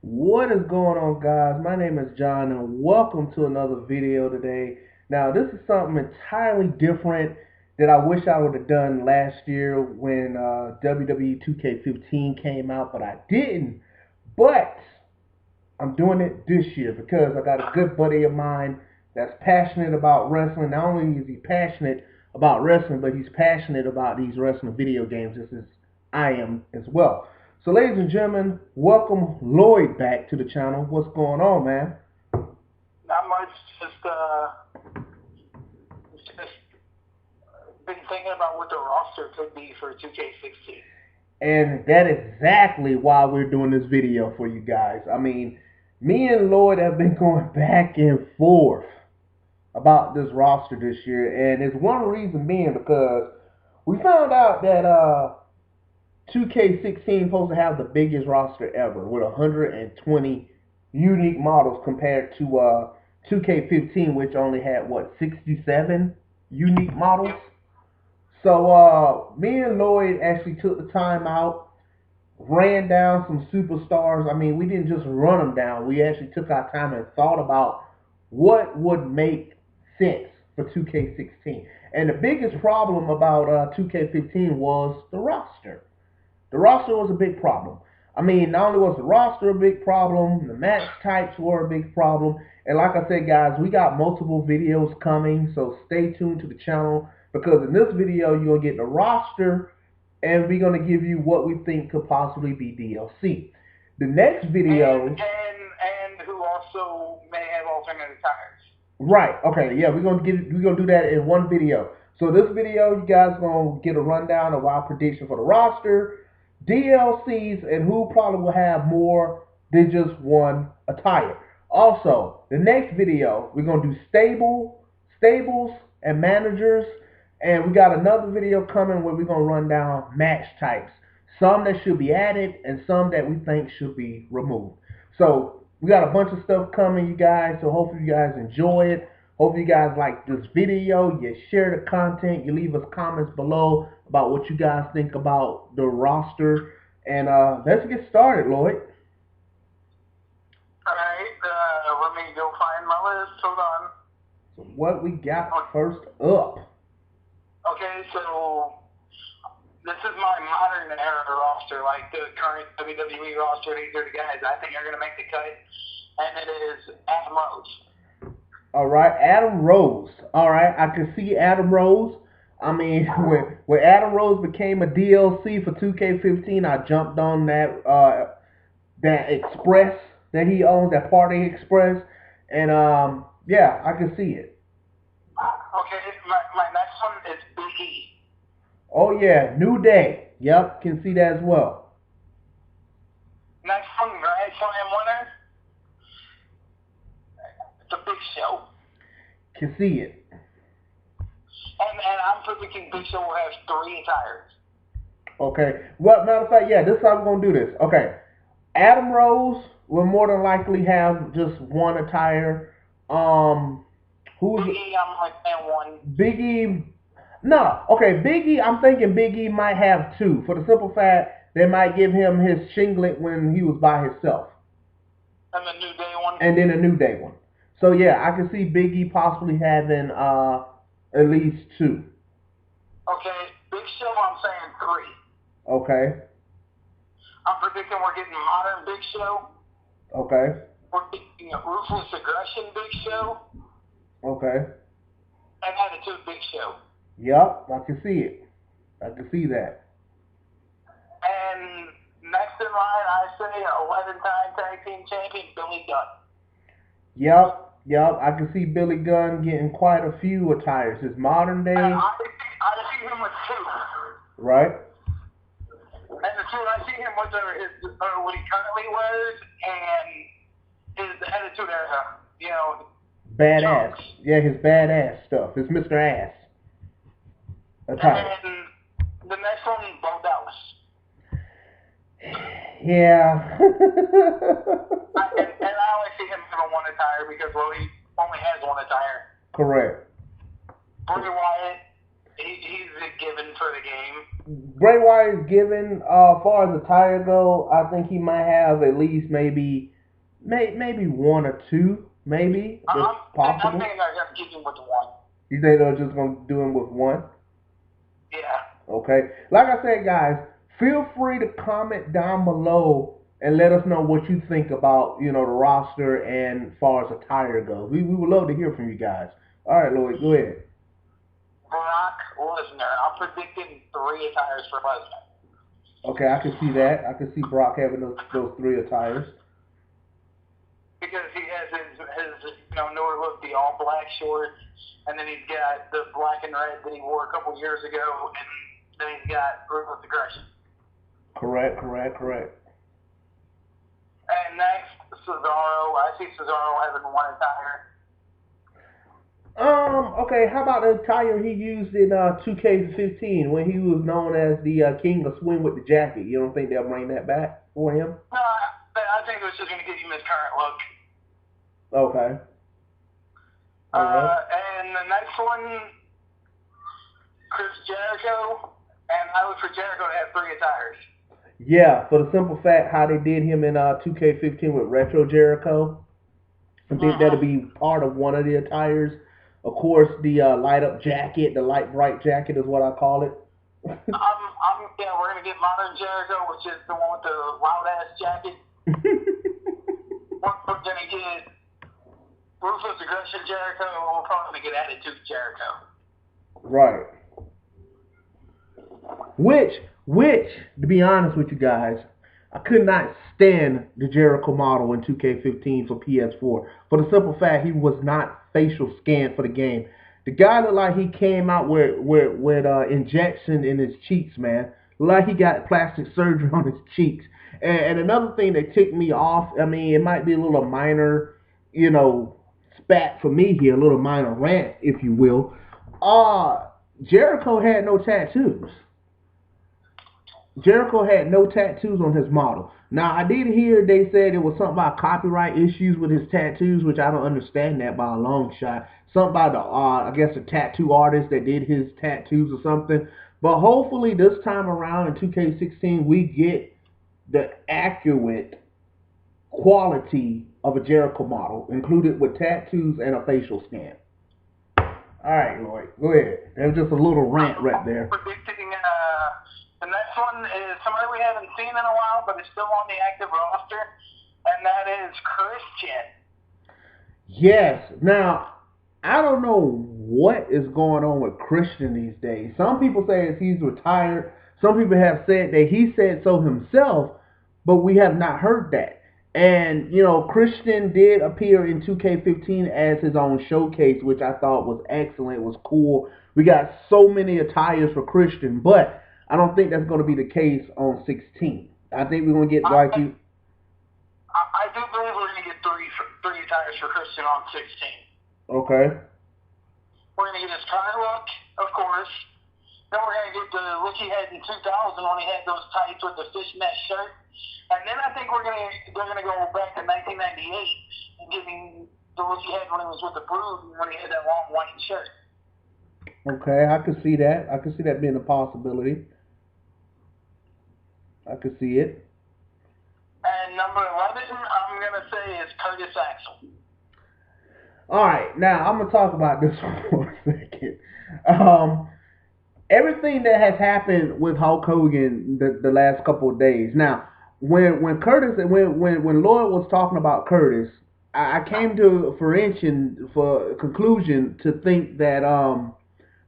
What is going on, guys? My name is John, and welcome to another video today. Now, this is something entirely different that I wish I would have done last year when WWE 2K15 came out, but I didn't. But I'm doing it this year because I got a good buddy of mine that's passionate about wrestling. Not only is he passionate about wrestling, but he's passionate about these wrestling video games just as I am as well. So, ladies and gentlemen, welcome Lloyd back to the channel. What's going on, man? Not much. Just been thinking about what the roster could be for 2K16. And that is exactly why we're doing this video for you guys. I mean, me and Lloyd have been going back and forth about this roster this year, and it's one reason being because we found out that 2K16 supposed to have the biggest roster ever with 120 unique models compared to 2K15, which only had 67 unique models. So me and Lloyd actually took the time out, ran down some superstars. I mean, we didn't just run them down. We actually took our time and thought about what would make sense for 2K16. And the biggest problem about 2K15 was the roster. The roster was a big problem. I mean, not only was the roster a big problem, the match types were a big problem. And like I said, guys, we got multiple videos coming, so stay tuned to the channel because in this video, you're going to get the roster and we're going to give you what we think could possibly be DLC. The next video... And who also may have alternate attires. Right, okay, yeah, we're going to do that in one video. So this video, you guys are going to get a rundown of our prediction for the roster, DLCs, and who probably will have more than just one attire. Also, the next video, we're going to do stables and managers, and we got another video coming where we're going to run down match types. Some that should be added and some that we think should be removed. So, we got a bunch of stuff coming, you guys, so hopefully you guys enjoy it. Hope you guys like this video. You share the content. You leave us comments below about what you guys think about the roster. And let's get started, Lloyd. Alright, let me go find my list. Hold on. So what we got first up? Okay, so this is my modern era roster, like the current WWE roster. These are the guys I think are going to make the cut. And it is Adam Rose. All right, Adam Rose. All right, I can see Adam Rose. I mean, when Adam Rose became a DLC for 2K15, I jumped on that Express that he owns, that Party Express, and yeah, I can see it. Okay, my next one is Big E. Oh yeah, New Day. Yep, can see that as well. Next one, Grand Slam winner. The Big Show. Can see it. And I'm predicting Big Show will have 3 attires. Okay. Well, matter of fact, yeah, this is how we're going to do this. Okay. Adam Rose will more than likely have just one attire. Who's Big E, I'm like saying 1. Big E. No. Okay, Big E, I'm thinking Big E might have 2. For the simple fact, they might give him his shinglet when he was by himself. And the New Day one? And then a New Day one. So yeah, I can see Big E possibly having at least 2. Okay, Big Show, I'm saying 3. Okay. I'm predicting we're getting modern Big Show. Okay. We're getting a ruthless aggression Big Show. Okay. And attitude Big Show. Yep, I can see it. I can see that. And next in line, I say 11-time tag team champion Billy Gunn. Yep, I can see Billy Gunn getting quite a few attires. His modern day. I see him with 2. Right. And the 2 I see him with are what he currently wears and his attitude era. You know. Badass. Jokes. Yeah, his badass stuff. His Mr. Ass attire. And the next one, Bo Dallas. Yeah. And I only see him having 1 attire because, well, he only has 1 attire. Correct. Bray Wyatt, he's a given for the game. Bray Wyatt is given, as far as attire go, I think he might have at least maybe one or two, maybe that's I'm possible. thinking they're going to keep him with the one. You think they're just gonna do him with one? Yeah. Okay. Like I said, guys, feel free to comment down below and let us know what you think about the roster and as far as attire goes. We would love to hear from you guys. All right, Lloyd, go ahead. Brock Lesnar. I'm predicting 3 attires for Lesnar. Okay, I can see that. I can see Brock having those three attires. Because he has his newer look, the all black shorts, and then he's got the black and red that he wore a couple years ago, and then he's got ruthless aggression. Correct, correct, correct. And next, Cesaro. I see Cesaro having one attire. Okay, how about the attire he used in 2K15 when he was known as the King of Swing with the Jacket? You don't think they'll bring that back for him? No, I think it was just going to give him his current look. Okay. All right. And the next one, Chris Jericho. And I look for Jericho to have 3 attires. Yeah, for the simple fact how they did him in 2K15 with Retro Jericho. I think that'll be part of one of the attires. Of course, the light up jacket, the light bright jacket is what I call it. Yeah, we're gonna get modern Jericho, which is the one with the loud ass jacket. We're gonna get ruthless aggression Jericho, and we're probably gonna get attitude Jericho. Right. Which, to be honest with you guys, I could not stand the Jericho model in 2K15 for PS4 for the simple fact he was not facial scanned for the game. The guy looked like he came out with injection in his cheeks, man. Like he got plastic surgery on his cheeks. And another thing that ticked me off, I mean, it might be a little minor, spat for me here, a little minor rant, if you will. Jericho had no tattoos. Jericho had no tattoos on his model. Now, I did hear they said it was something about copyright issues with his tattoos, which I don't understand that by a long shot. Something about I guess, a tattoo artist that did his tattoos or something. But hopefully this time around in 2K16, we get the accurate quality of a Jericho model, included with tattoos and a facial scan. All right, Lloyd, go ahead. That was just a little rant right there. Predicting the next one is somebody we haven't seen in a while, but is still on the active roster, and that is Christian. Yes. Now, I don't know what is going on with Christian these days. Some people say he's retired. Some people have said that he said so himself, but we have not heard that. And, Christian did appear in 2K15 as his own showcase, which I thought was excellent, was cool. We got so many attires for Christian, but I don't think that's going to be the case on 16. I think we're going to get like you. I do believe we're going to get three attires for Christian on 16. Okay. We're going to get his current look, of course. Then we're going to get the look he had in 2000 when he had those tights with the fishnet shirt. And then I think they're going to go back to 1998 and give him the look he had when he was with the Brood and when he had that long white shirt. Okay, I could see that. I could see that being a possibility. I could see it. And number 11, I'm going to say is Curtis Axel. All right, now I'm going to talk about this for a second. Everything that has happened with Hulk Hogan the last couple of days. Now, when Lloyd was talking about Curtis, I came to a conclusion to think that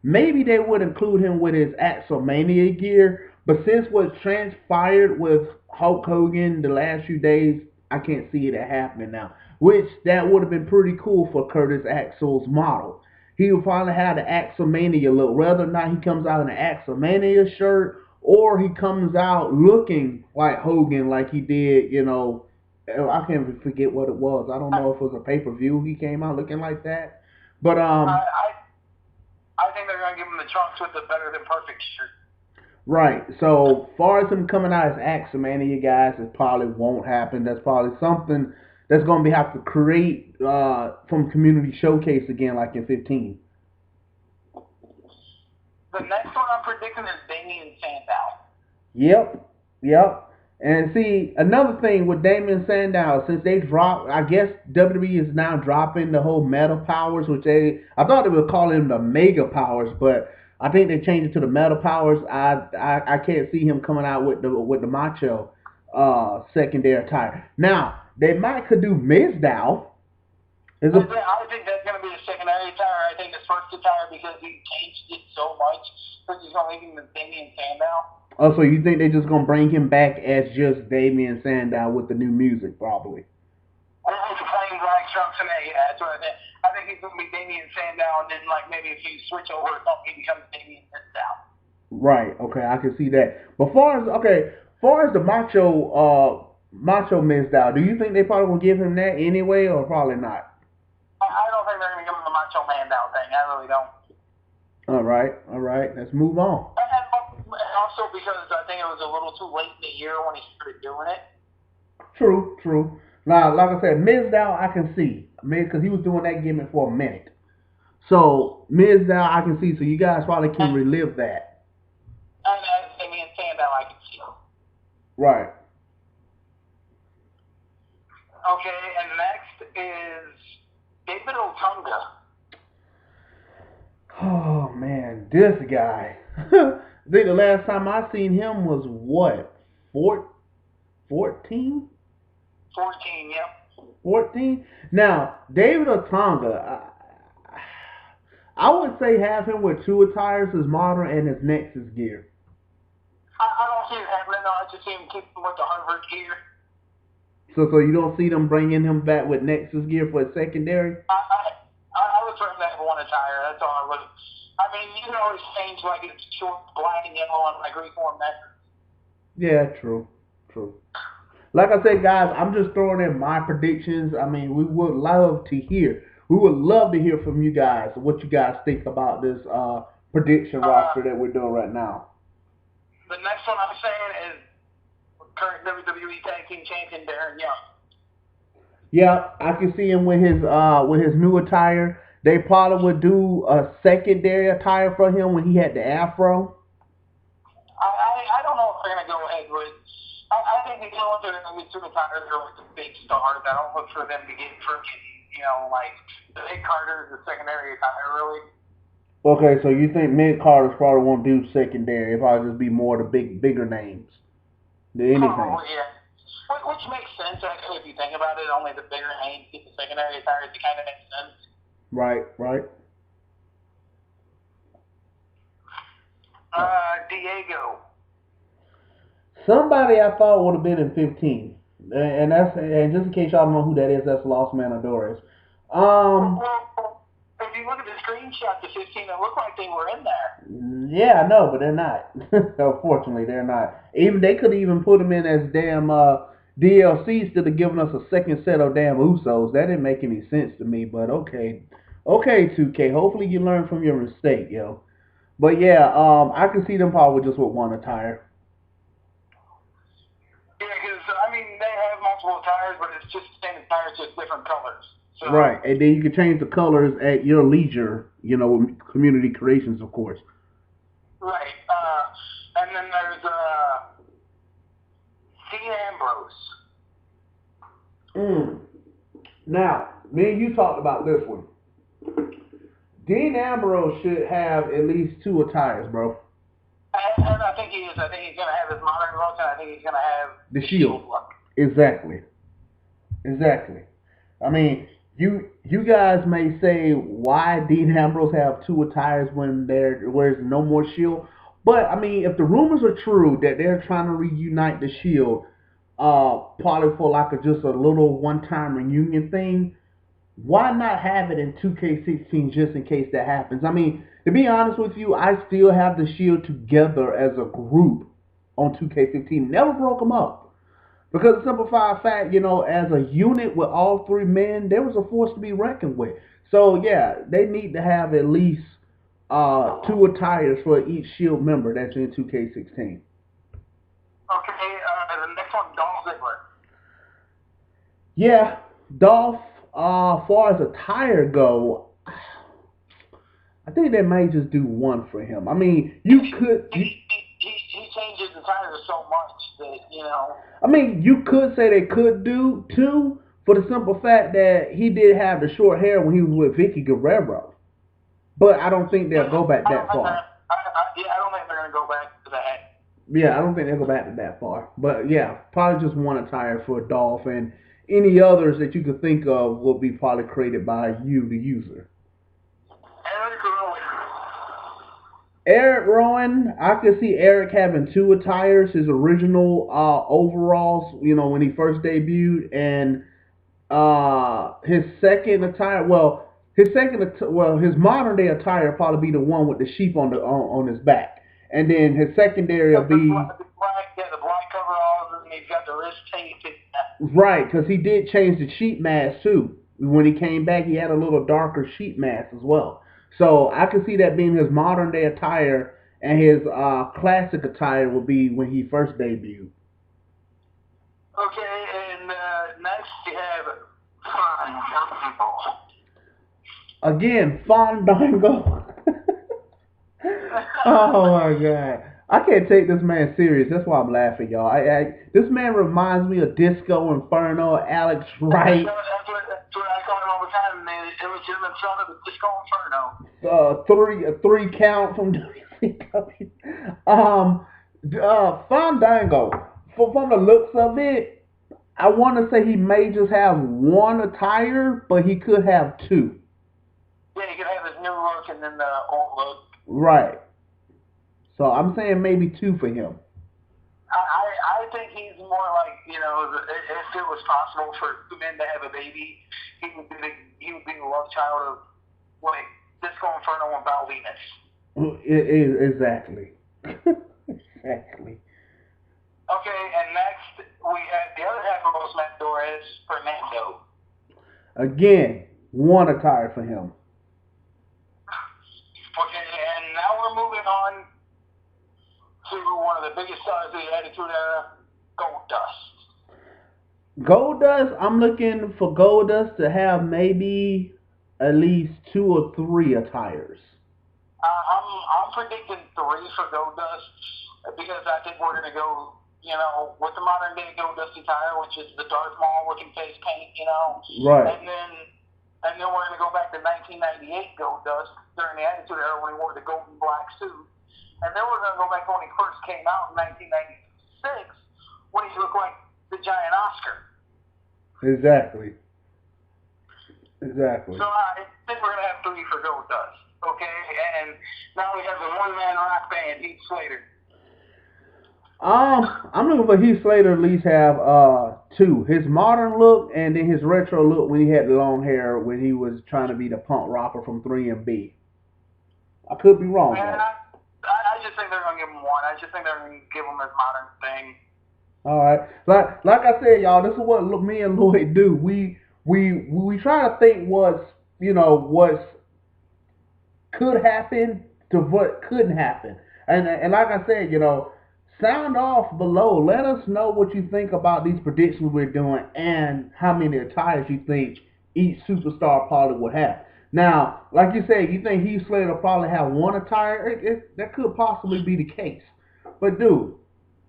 maybe they would include him with his Axelmania gear. But since what transpired with Hulk Hogan the last few days, I can't see it happening now. Which that would have been pretty cool for Curtis Axel's model. He would probably have the Axelmania look. Whether or not he comes out in an Axelmania shirt or he comes out looking like Hogan like he did, I can't even forget what it was. I don't know if it was a pay-per-view he came out looking like that. But I think they're going to give him the trunks with the Better Than Perfect shirt. Right. So, far as him coming out as Axelmania, guys, it probably won't happen. That's probably something that's going to have to create from Community Showcase again, like in 15. The next one I'm predicting is Damien Sandow. Yep. And see, another thing with Damien Sandow, since they dropped, I guess WWE is now dropping the whole Meta Powers, I thought they were calling them the Mega Powers, but I think they changed it to the Meta Powers. I can't see him coming out with the Macho secondary attire. Now they might could do Mizdow. I think that's going to be the secondary attire. I think his first attire, because he changed it so much, because he's going to leave him with Damien Sandow. Oh, so you think they're just going to bring him back as just Damien Sandow with the new music, probably? With the plain black trunks and that's what I think. I think he's going to be Damien Sandow, and then like maybe if you switch over or something, he becomes Damien Sandow. Right. Okay, I can see that. But far as the Macho Mizdow, do you think they probably will give him that anyway, or probably not? I don't think they're going to give him the Macho Mandow thing. I really don't. All right. Let's move on. And also because I think it was a little too late in the year when he started doing it. True. Now, like I said, Mizdow I can see, because he was doing that gimmick for a minute. So Mizdow I can see. So you guys probably can relive that. And Damien Sandow I can see. Right. Okay, and next is David Otunga. Oh man, this guy. I think the last time I seen him was what? 14? 14, yep. 14? Now, David Otunga, I would say have him with two attires, his modern and his Nexus gear. I don't see it happening, no. I just see him keep him with the Harvard gear. So you don't see them bringing him back with Nexus gear for a secondary? I would throw him that one attire. That's all I would. I mean, you can always change like it's short, black and yellow on like reform necklace. Yeah, true. Like I said, guys, I'm just throwing in my predictions. I mean, we would love to hear from you guys what you guys think about this prediction roster that we're doing right now. The next one I'm saying is current WWE Tag Team Champion Darren Young. Yeah, I can see him with his new attire. They probably would do a secondary attire for him when he had the afro. I don't know if they're going to go ahead with. I think the ones that are going to be two attires are like the big stars. I don't look for them to get freaking, like the Nick Carter is the secondary attire, really. Okay, so you think Nick Carter probably won't do secondary? It'll probably just be more the bigger names than anything. Probably, yeah. Which makes sense, actually, if you think about it. Only the bigger names get the secondary attires. It kind of makes sense. Right. Diego. Somebody I thought would have been in 15, and just in case y'all don't know who that is, that's Lost Manadores. Well, if you look at the screenshot, the 15, it looked like they were in there. Yeah, I know, but they're not. Unfortunately, they're not. Even they could even put them in as damn DLC instead of giving us a second set of damn Usos. That didn't make any sense to me, but okay, 2K. Hopefully you learn from your mistake, yo. But yeah, I can see them probably just with one attire. Yeah, because I mean they have multiple attires, but it's just the same attire, just different colors. So, right, and then you can change the colors at your leisure. With community creations, of course. Right, and then there's Dean Ambrose. Now, me and you talked about this one. Dean Ambrose should have at least two attires, bro. And I think he is. I think he's going to have his modern look, and I think he's going to have the shield look. Exactly. I mean, you guys may say why Dean Ambrose have two attires when there's no more shield, but I mean, if the rumors are true that they're trying to reunite the shield, probably for like just a little one-time reunion thing, why not have it in 2K16 just in case that happens? I mean, to be honest with you, I still have the Shield together as a group on 2K15. Never broke them up. Because the simple fact, as a unit with all three men, there was a force to be reckoned with. So, yeah, they need to have at least two attires for each Shield member that's in 2K16. Okay, the next one, Dolph Ziggler. Yeah, Dolph. As far as attire go, I think they may just do one for him. I mean, you could. He changes the tires so much that, you know. I mean, you could say they could do two for the simple fact that he did have the short hair when he was with Vicky Guerrero. But I don't think they'll go back I don't that think far. I don't think they're gonna go back to that. Yeah, I don't think they'll go back to that far. But yeah, probably just one attire for Dolph, and any others that you could think of will be probably created by you, the user. Eric Rowan. Eric Rowan, I could see Eric having two attires: his original overalls, when he first debuted, and his second attire. His modern day attire will probably be the one with the sheep on his back, and then his secondary will be The black coveralls, and he's got the wrist tape. right, because he did change the sheep mask too. When he came back, he had a little darker sheep mask as well. So I can see that being his modern day attire, and his classic attire will be when he first debuted. Okay, and next we have Fandango. Again, Fandango. Oh my god. I can't take this man serious. That's why I'm laughing, y'all. This man reminds me of Disco Inferno, Alex Wright. That's what I call him all the time, man. It was him in front of the Disco Inferno. A three count from WCW. Fandango. From the looks of it, I want to say he may just have one attire, but he could have two. Yeah, he could have his new look and then the old look. Right. So I'm saying maybe two for him. I think he's more like, if it was possible for two men to have a baby, he would be the love child of like Disco Inferno and Val Venus. Exactly. Exactly. Okay, and next we have the other half of Los Matadores, Fernando. Again, one attire for him. Okay, and now we're moving on to one of the biggest stars of the Attitude Era, Goldust. Goldust, I'm looking for Goldust to have maybe at least 2 or 3 attires. I'm predicting 3 for Goldust because I think we're going to go, with the modern day Goldust attire, which is the Darth Maul looking face paint, Right. And then we're going to go back to 1998 Goldust during the Attitude Era when he wore the golden black suit. And then we're going to go back to when he first came out in 1996 when he looked like the giant Oscar. Exactly. So I think we're going to have 3 for Goldust. Okay? And now we have the one-man rock band, Heath Slater. I'm looking for Heath Slater to at least have 2. His modern look and then his retro look when he had the long hair when he was trying to be the punk rocker from 3MB. I could be wrong. I just think they're going to give him 1. I just think they're going to give him his modern thing. All right. Like I said, y'all, this is what me and Lloyd do. We try to think what's could happen to what couldn't happen. And like I said, sound off below. Let us know what you think about these predictions we're doing and how many attires you think each superstar probably would have. Now, like you said, you think Heath Slater will probably have 1 attire? That could possibly be the case. But dude,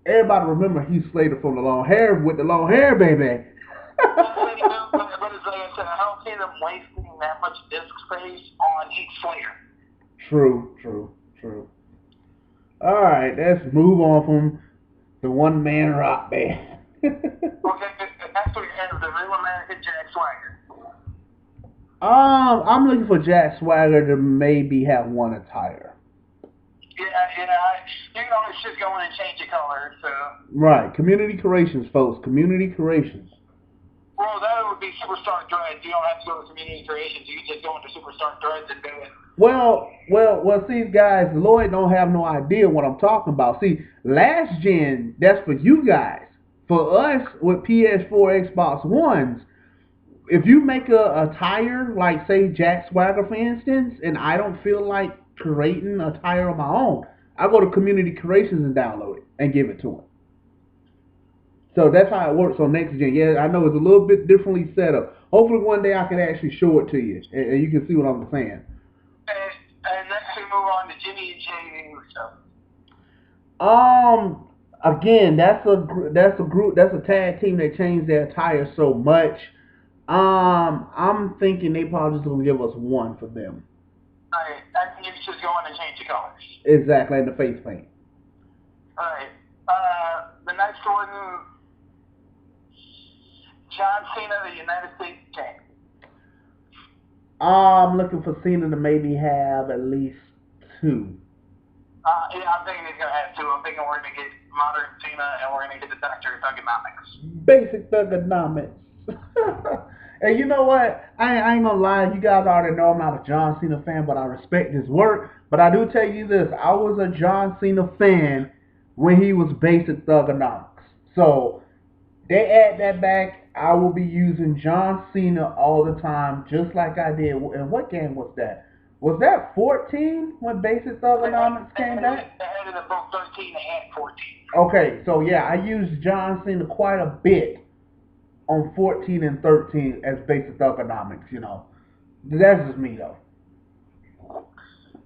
everybody remember Heath Slater from the long hair with the long hair, baby. But it's like I said, I don't see them wasting that much disc space on Heath Slater. True. All right, let's move on from the one-man rock band. Okay, next we have the Real American Jack Swagger. I'm looking for Jack Swagger to maybe have 1 attire. Yeah, it's just going and change the color, so. Right, Community Creations, folks, Community Creations. Well, that would be Superstar Dreads. You don't have to go to Community Creations. You can just go into Superstar Dreads and do it. Well, see, guys, Lloyd don't have no idea what I'm talking about. See, last gen, that's for you guys. For us, with PS4, Xbox Ones, if you make a attire, like, say, Jack Swagger, for instance, and I don't feel like creating a attire on my own, I go to Community Creations and download it and give it to him. So that's how it works on next gen. Yeah, I know it's a little bit differently set up. Hopefully one day I can actually show it to you and you can see what I'm saying. And Jimmy and Jay Uso? Again, that's a tag team that changed their attire so much. I'm thinking they probably just gonna give us one for them. Alright, I think it's just going to change the colors. Exactly, and the face paint. Alright, the next one, John Cena, the United States champion. I'm looking for Cena to maybe have at least two. Yeah, I'm thinking he's going to have two. I'm thinking we're going to get modern Cena and we're going to get the Dr. Thugonomics. Basic Thugonomics. And you know what? I ain't gonna lie, you guys already know I'm not a John Cena fan, but I respect his work. But I do tell you this, I was a John Cena fan when he was Basic Thugonomics. So they add that back. I will be using John Cena all the time, just like I did. And what game was that? Was that 14 when Basic Thugonomics came back? They added a both 13 and 14. Okay, so yeah, I used John Cena quite a bit on 14 and 13 as Basic Thugonomics, you know. That's just me, though.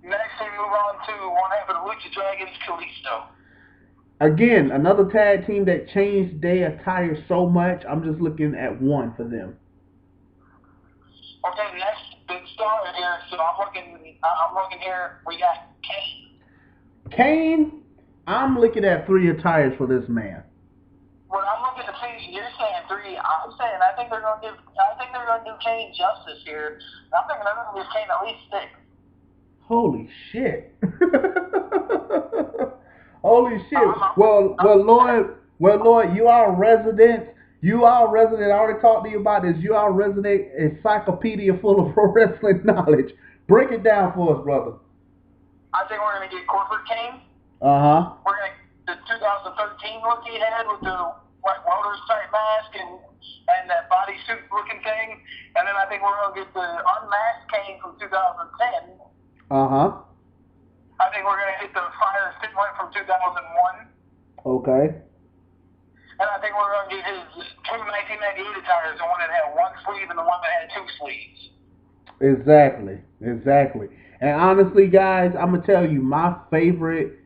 Next, we move on to one half of the Lucha Dragons, Kalisto. Again, another tag team that changed their attire so much. I'm just looking at one for them. Okay, next big star here. So I'm looking here. We got Kane. Kane, I'm looking at 3 attires for this man. What I'm looking to see, you're saying 3. I'm saying I think they're going to do Kane justice here. I'm thinking they're going to give Kane at least 6. Holy shit. Holy shit. Well, Lloyd, you are a resident. I already talked to you about this. You are a resident encyclopedia full of pro wrestling knowledge. Break it down for us, brother. I think we're going to get corporate Kane. Uh-huh. We're going to the 2013 look he had with the white welders type mask and that bodysuit looking thing. And then I think we're going to get the unmasked Kane from 2010. Uh-huh. I think we're going to hit the Fire Stimulant from 2001. Okay. And I think we're going to get his 2 1998 attires, the one that had 1 sleeve and the one that had 2 sleeves. Exactly. And honestly, guys, I'm going to tell you, my favorite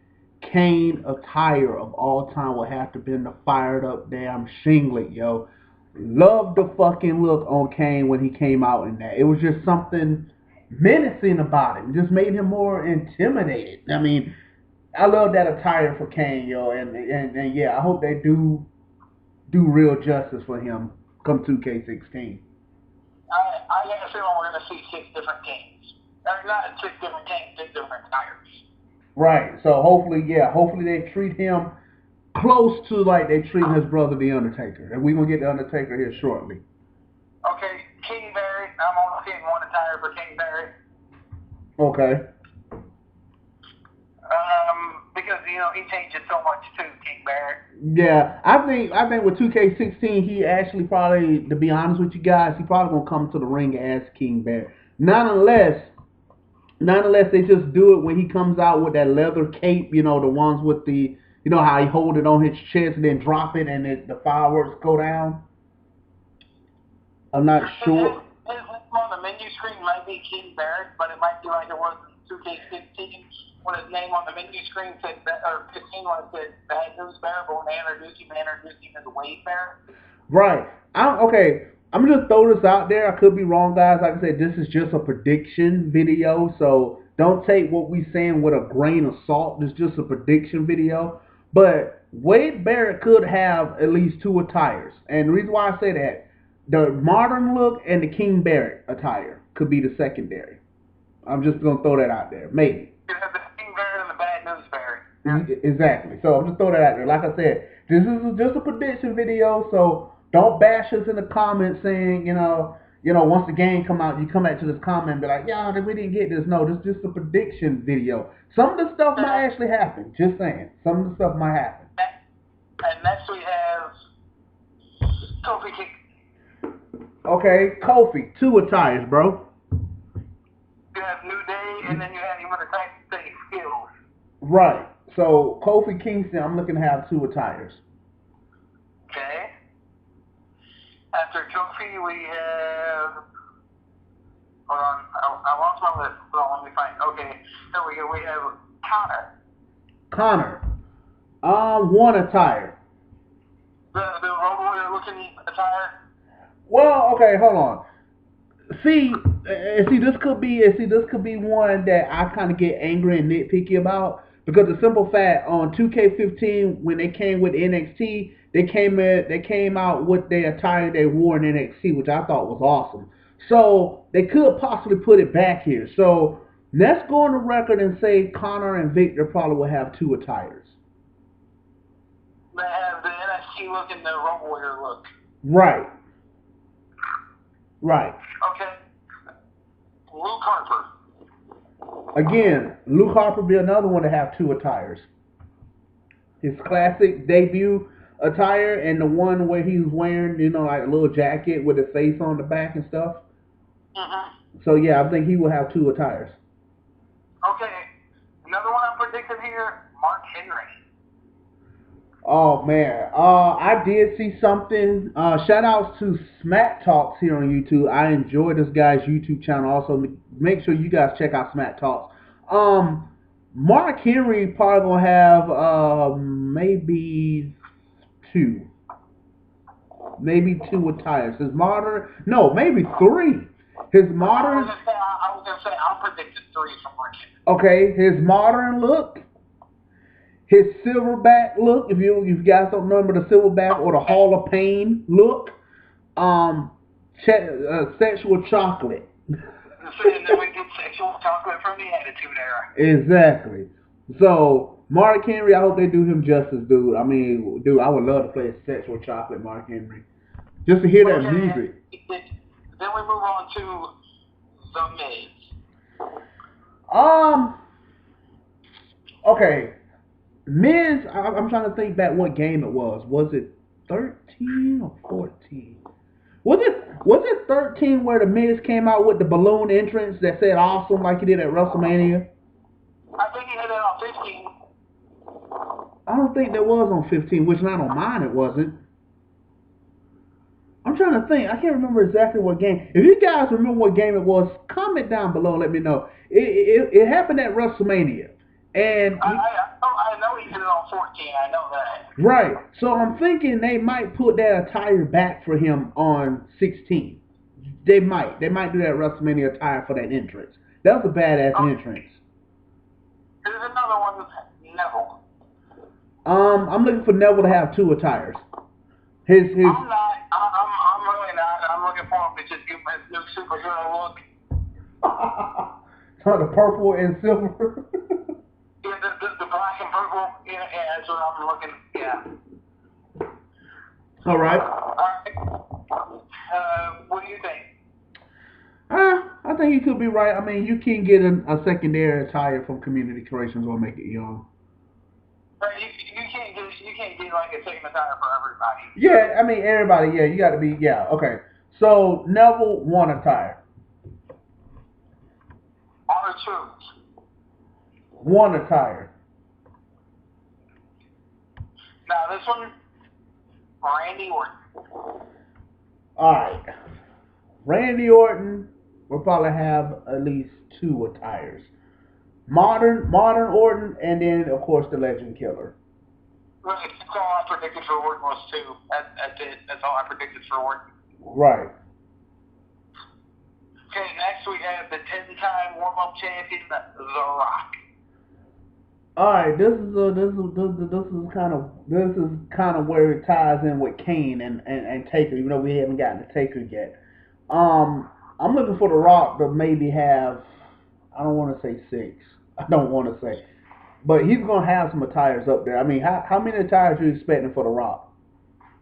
Kane attire of all time would have to be the fired up damn shinglet, yo. Love the fucking look on Kane when he came out in that. It was just something menacing about him. It just made him more intimidated. I mean, I love that attire for Kane, yo, and yeah, I hope they do real justice for him come 2K16. I got a feeling we're going to see 6 different Kanes. Not 6 different Kanes, 6 different attires. Right. So hopefully they treat him close to like they treat his brother, The Undertaker. And we're going to get The Undertaker here shortly. Okay, King Barrett. I'm only seeing 1 attire for King Barrett. Okay. Because, you know, he changes so much too, King Barrett. Yeah, I think with 2K16, he actually probably, to be honest with you guys, he probably going to come to the ring as King Barrett. Not unless they just do it when he comes out with that leather cape, you know, the ones with the, you know, how he hold it on his chest and then drop it and the fireworks go down. I'm not sure. His on the menu screen might be King Barrett, but it might be like it was in 2K16 when his name on the menu screen said, or 15 when it said Bad News Barrett, but when they introduced him as Wade Barrett. Right. Okay. I'm just throw this out there. I could be wrong, guys. Like I said, this is just a prediction video, so don't take what we saying with a grain of salt. It's just a prediction video. But Wade Barrett could have at least 2 attires. And the reason why I say that, the modern look and the King Barrett attire could be the secondary. I'm just going to throw that out there. Maybe. You have the King Barrett and the Bad News Barrett. Yeah. Exactly. So I'm just throwing that out there. Like I said, this is just a prediction video, so don't bash us in the comments saying, you know, once the game come out, you come back to this comment and be like, yeah, we didn't get this. No, this is just a prediction video. Some of the stuff might actually happen. Just saying. Some of the stuff might happen. And next we have Kofi Kingston. Okay, Kofi, 2 attires, bro. You have New Day, and then you have him with the Tyson City Skills. Right. So Kofi Kingston, I'm looking to have 2 attires. Okay. After Kofi, we have. Hold on, I lost my list. Hold on, let me find. Okay, here we go. We have Connor. One attire. The Road Warrior looking attire. Well, okay, hold on. See, this could be one that I kind of get angry and nitpicky about because the simple fact on 2K15 when they came with NXT, they came out with their attire they wore in NXT, which I thought was awesome. So they could possibly put it back here. So let's go on the record and say Connor and Victor probably will have two attires. They have the NXT look and the Road Warrior look. Right. Right. Okay. Luke Harper. Again, Luke Harper be another one to have two attires. His classic debut attire and the one where he's wearing, like a little jacket with his face on the back and stuff. So yeah, I think he will have two attires. Okay. Another one I'm predicting here, Mark Henry. Oh man, I did see something. Shout outs to Smack Talks here on YouTube. I enjoy this guy's YouTube channel. Also, make sure you guys check out Smack Talks. Mark Henry probably gonna have maybe two attires. Maybe three. His modern. I was gonna say I'm predicting three from Mark Henry. Okay, his modern look. His silverback look, if you guys don't remember the silverback or the Hall of Pain look, sexual chocolate. And then we get sexual chocolate from the Attitude Era. Exactly. So Mark Henry, I hope they do him justice, dude. I mean, dude, I would love to play sexual chocolate, Mark Henry, just to hear that music. Then we move on to The Miz. Okay. Miz, I'm trying to think back what game it was. Was it 13 or 14? Was it 13 where the Miz came out with the balloon entrance that said awesome like he did at WrestleMania? I think he had that on 15. I don't think that was on 15, which not on mine it wasn't. I'm trying to think. I can't remember exactly what game. If you guys remember what game it was, comment down below. Let me know. It happened at WrestleMania. And I know he did it on 14. I know that. Right. So I'm thinking they might put that attire back for him on 16. They might do that WrestleMania attire for that entrance. That was a badass entrance. There's another one, Neville. I'm looking for Neville to have two attires. His. I'm not. I'm really not. I'm looking for him to just give him his new superhero look. The purple and silver. Yeah, the black and purple. Yeah, that's what I'm looking. Yeah. All right. What do you think? I think you could be right. I mean, you can get a secondary attire from Community Creations or Make It Young. You can't get like a second attire for everybody. Yeah, I mean everybody. Yeah, you got to be. Yeah, okay. So Neville, one attire. R-Truth. One attire. Now this one, Randy Orton. All right. Randy Orton will probably have at least two attires. Modern Orton, and then of course the Legend Killer. Right, that's all I predicted for Orton was two. That's it. That's all I predicted for Orton. Right. Okay, next we have the 10-time warm-up champion, The Rock. All right, this is kind of where it ties in with Kane and Taker. Even though we haven't gotten to Taker yet. I'm looking for The Rock to maybe have. I don't want to say 6. I don't want to say, but he's gonna have some attires up there. I mean, how many attires are you expecting for The Rock?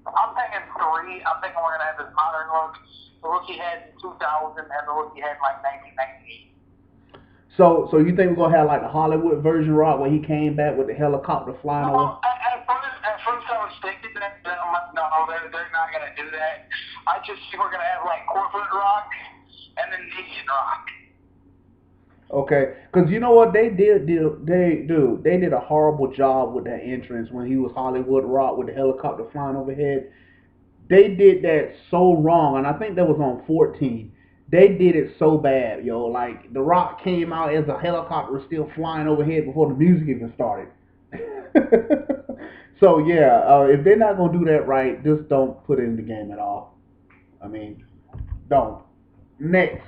I'm thinking 3. I'm thinking we're gonna have his modern look, the look he had in 2000, and the look he had in like 1998. So you think we're gonna have like a Hollywood version Rock where he came back with the helicopter flying over? At first I was thinking that, I'm like, no, they're not gonna do that. I just think we're gonna have like corporate Rock and then Nation Rock. Okay, because you know what they did a horrible job with that entrance when he was Hollywood Rock with the helicopter flying overhead. They did that so wrong, and I think that was on 14. They did it so bad, yo. Like The Rock came out as a helicopter was still flying overhead before the music even started. So yeah, if they're not gonna do that right, just don't put it in the game at all. I mean, don't. Next,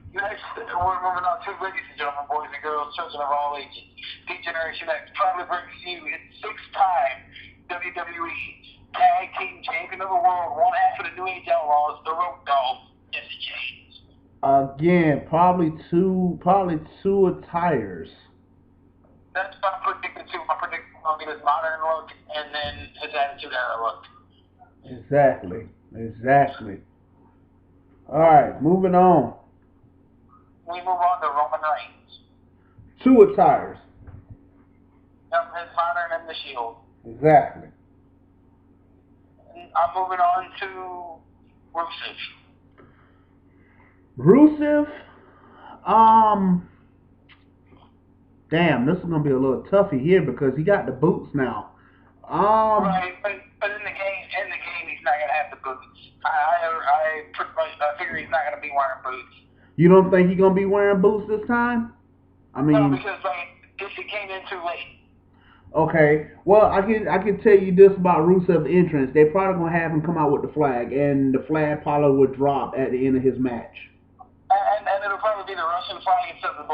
Next, we're moving on to, ladies and gentlemen, boys and girls, children of all ages. D-Generation X proudly brings you its six-time WWE Tag Team Champion of the World, one half of the New Age Outlaws, the Road Dogg, Jesse James. again, probably two attires. That's what I'm predicting too. I'm predicting will be his modern look and then his Attitude Era look. Exactly. All right, moving on. We move on to Roman Reigns. Two attires. Yep, his modern and the Shield. Exactly. And I'm moving on to Rusev. Rusev, damn, this is gonna be a little toughy here because he got the boots now. Right, but in the game, he's not gonna have the boots. I pretty much figure he's not gonna be wearing boots. You don't think he's gonna be wearing boots this time? I mean, no, because it came in too late. Okay, well, I can tell you this about Rusev's entrance. They're probably gonna have him come out with the flag, and the flag probably would drop at the end of his match. And it'll probably be the Russian flag instead of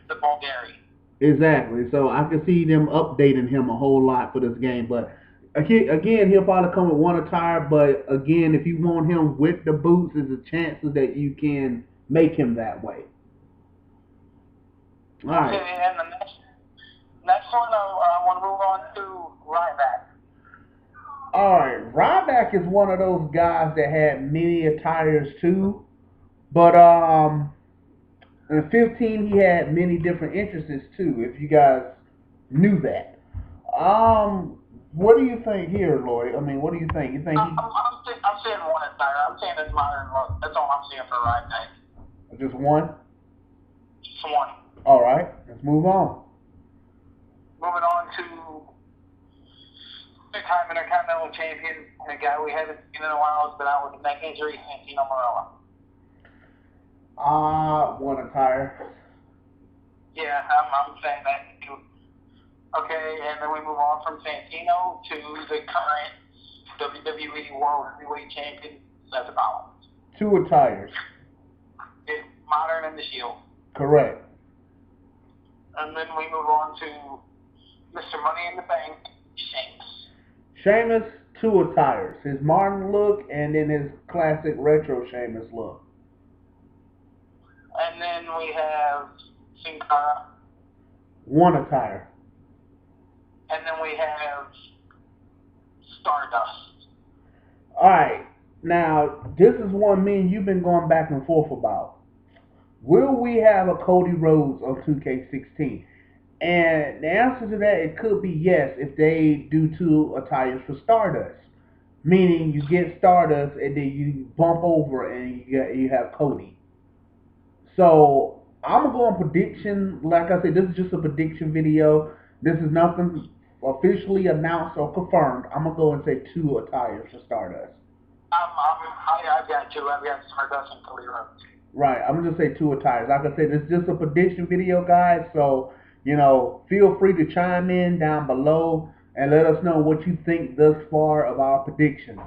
the Bulgarian. Exactly. So I can see them updating him a whole lot for this game. But again, he'll probably come with one attire. But again, if you want him with the boots, there's a chances that you can make him that way. All right. Okay, and the next one, I want to move on to Ryback. All right, Ryback is one of those guys that had many attires too, but in 15 he had many different interests too. If you guys knew that, what do you think here, Lloyd? I mean, what do you think? You think I'm seeing one attire. I'm seeing his modern look. That's all I'm seeing for Ryback. Just one? Just one. All right, let's move on. Moving on to big-time Intercontinental Champion, and a guy we haven't seen in a while has been out with a neck injury, Santino Marella. One attire. Yeah, I'm saying that too. Okay, and then we move on from Santino to the current WWE World Heavyweight Champion, Seth Rollins. Two attires. It's modern and the Shield. Correct. And then we move on to Mr. Money in the Bank, Sheamus. Sheamus, two attires. His modern look and then his classic retro Sheamus look. And then we have Sin Cara. One attire. And then we have Stardust. Alright, now this is one me and you've been going back and forth about. Will we have a Cody Rhodes on 2K16? And the answer to that, it could be yes if they do two attires for Stardust. Meaning you get Stardust and then you bump over and you have Cody. So I'm going to go on prediction. Like I said, this is just a prediction video. This is nothing officially announced or confirmed. I'm going to go and say two attires for Stardust. I've got two. I've got Stardust and Cody Rhodes. Right, I'm going to say two attires. Like I said, it's just a prediction video, guys. So, you know, feel free to chime in down below and let us know what you think thus far of our predictions.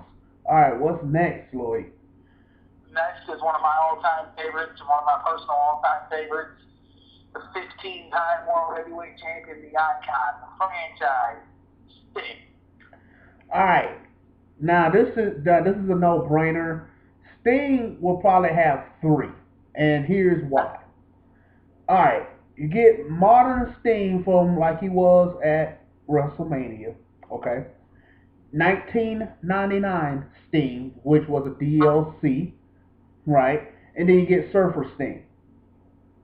All right, what's next, Lloyd? Next is one of my all-time favorites, one of my personal all-time favorites, the 15-time World Heavyweight Champion, the icon, the franchise, Sting. All right, now this is a no-brainer. Sting will probably have three, and here's why. All right, you get modern Sting from like he was at WrestleMania, okay? 1999 Sting, which was a DLC, right? And then you get Surfer Sting.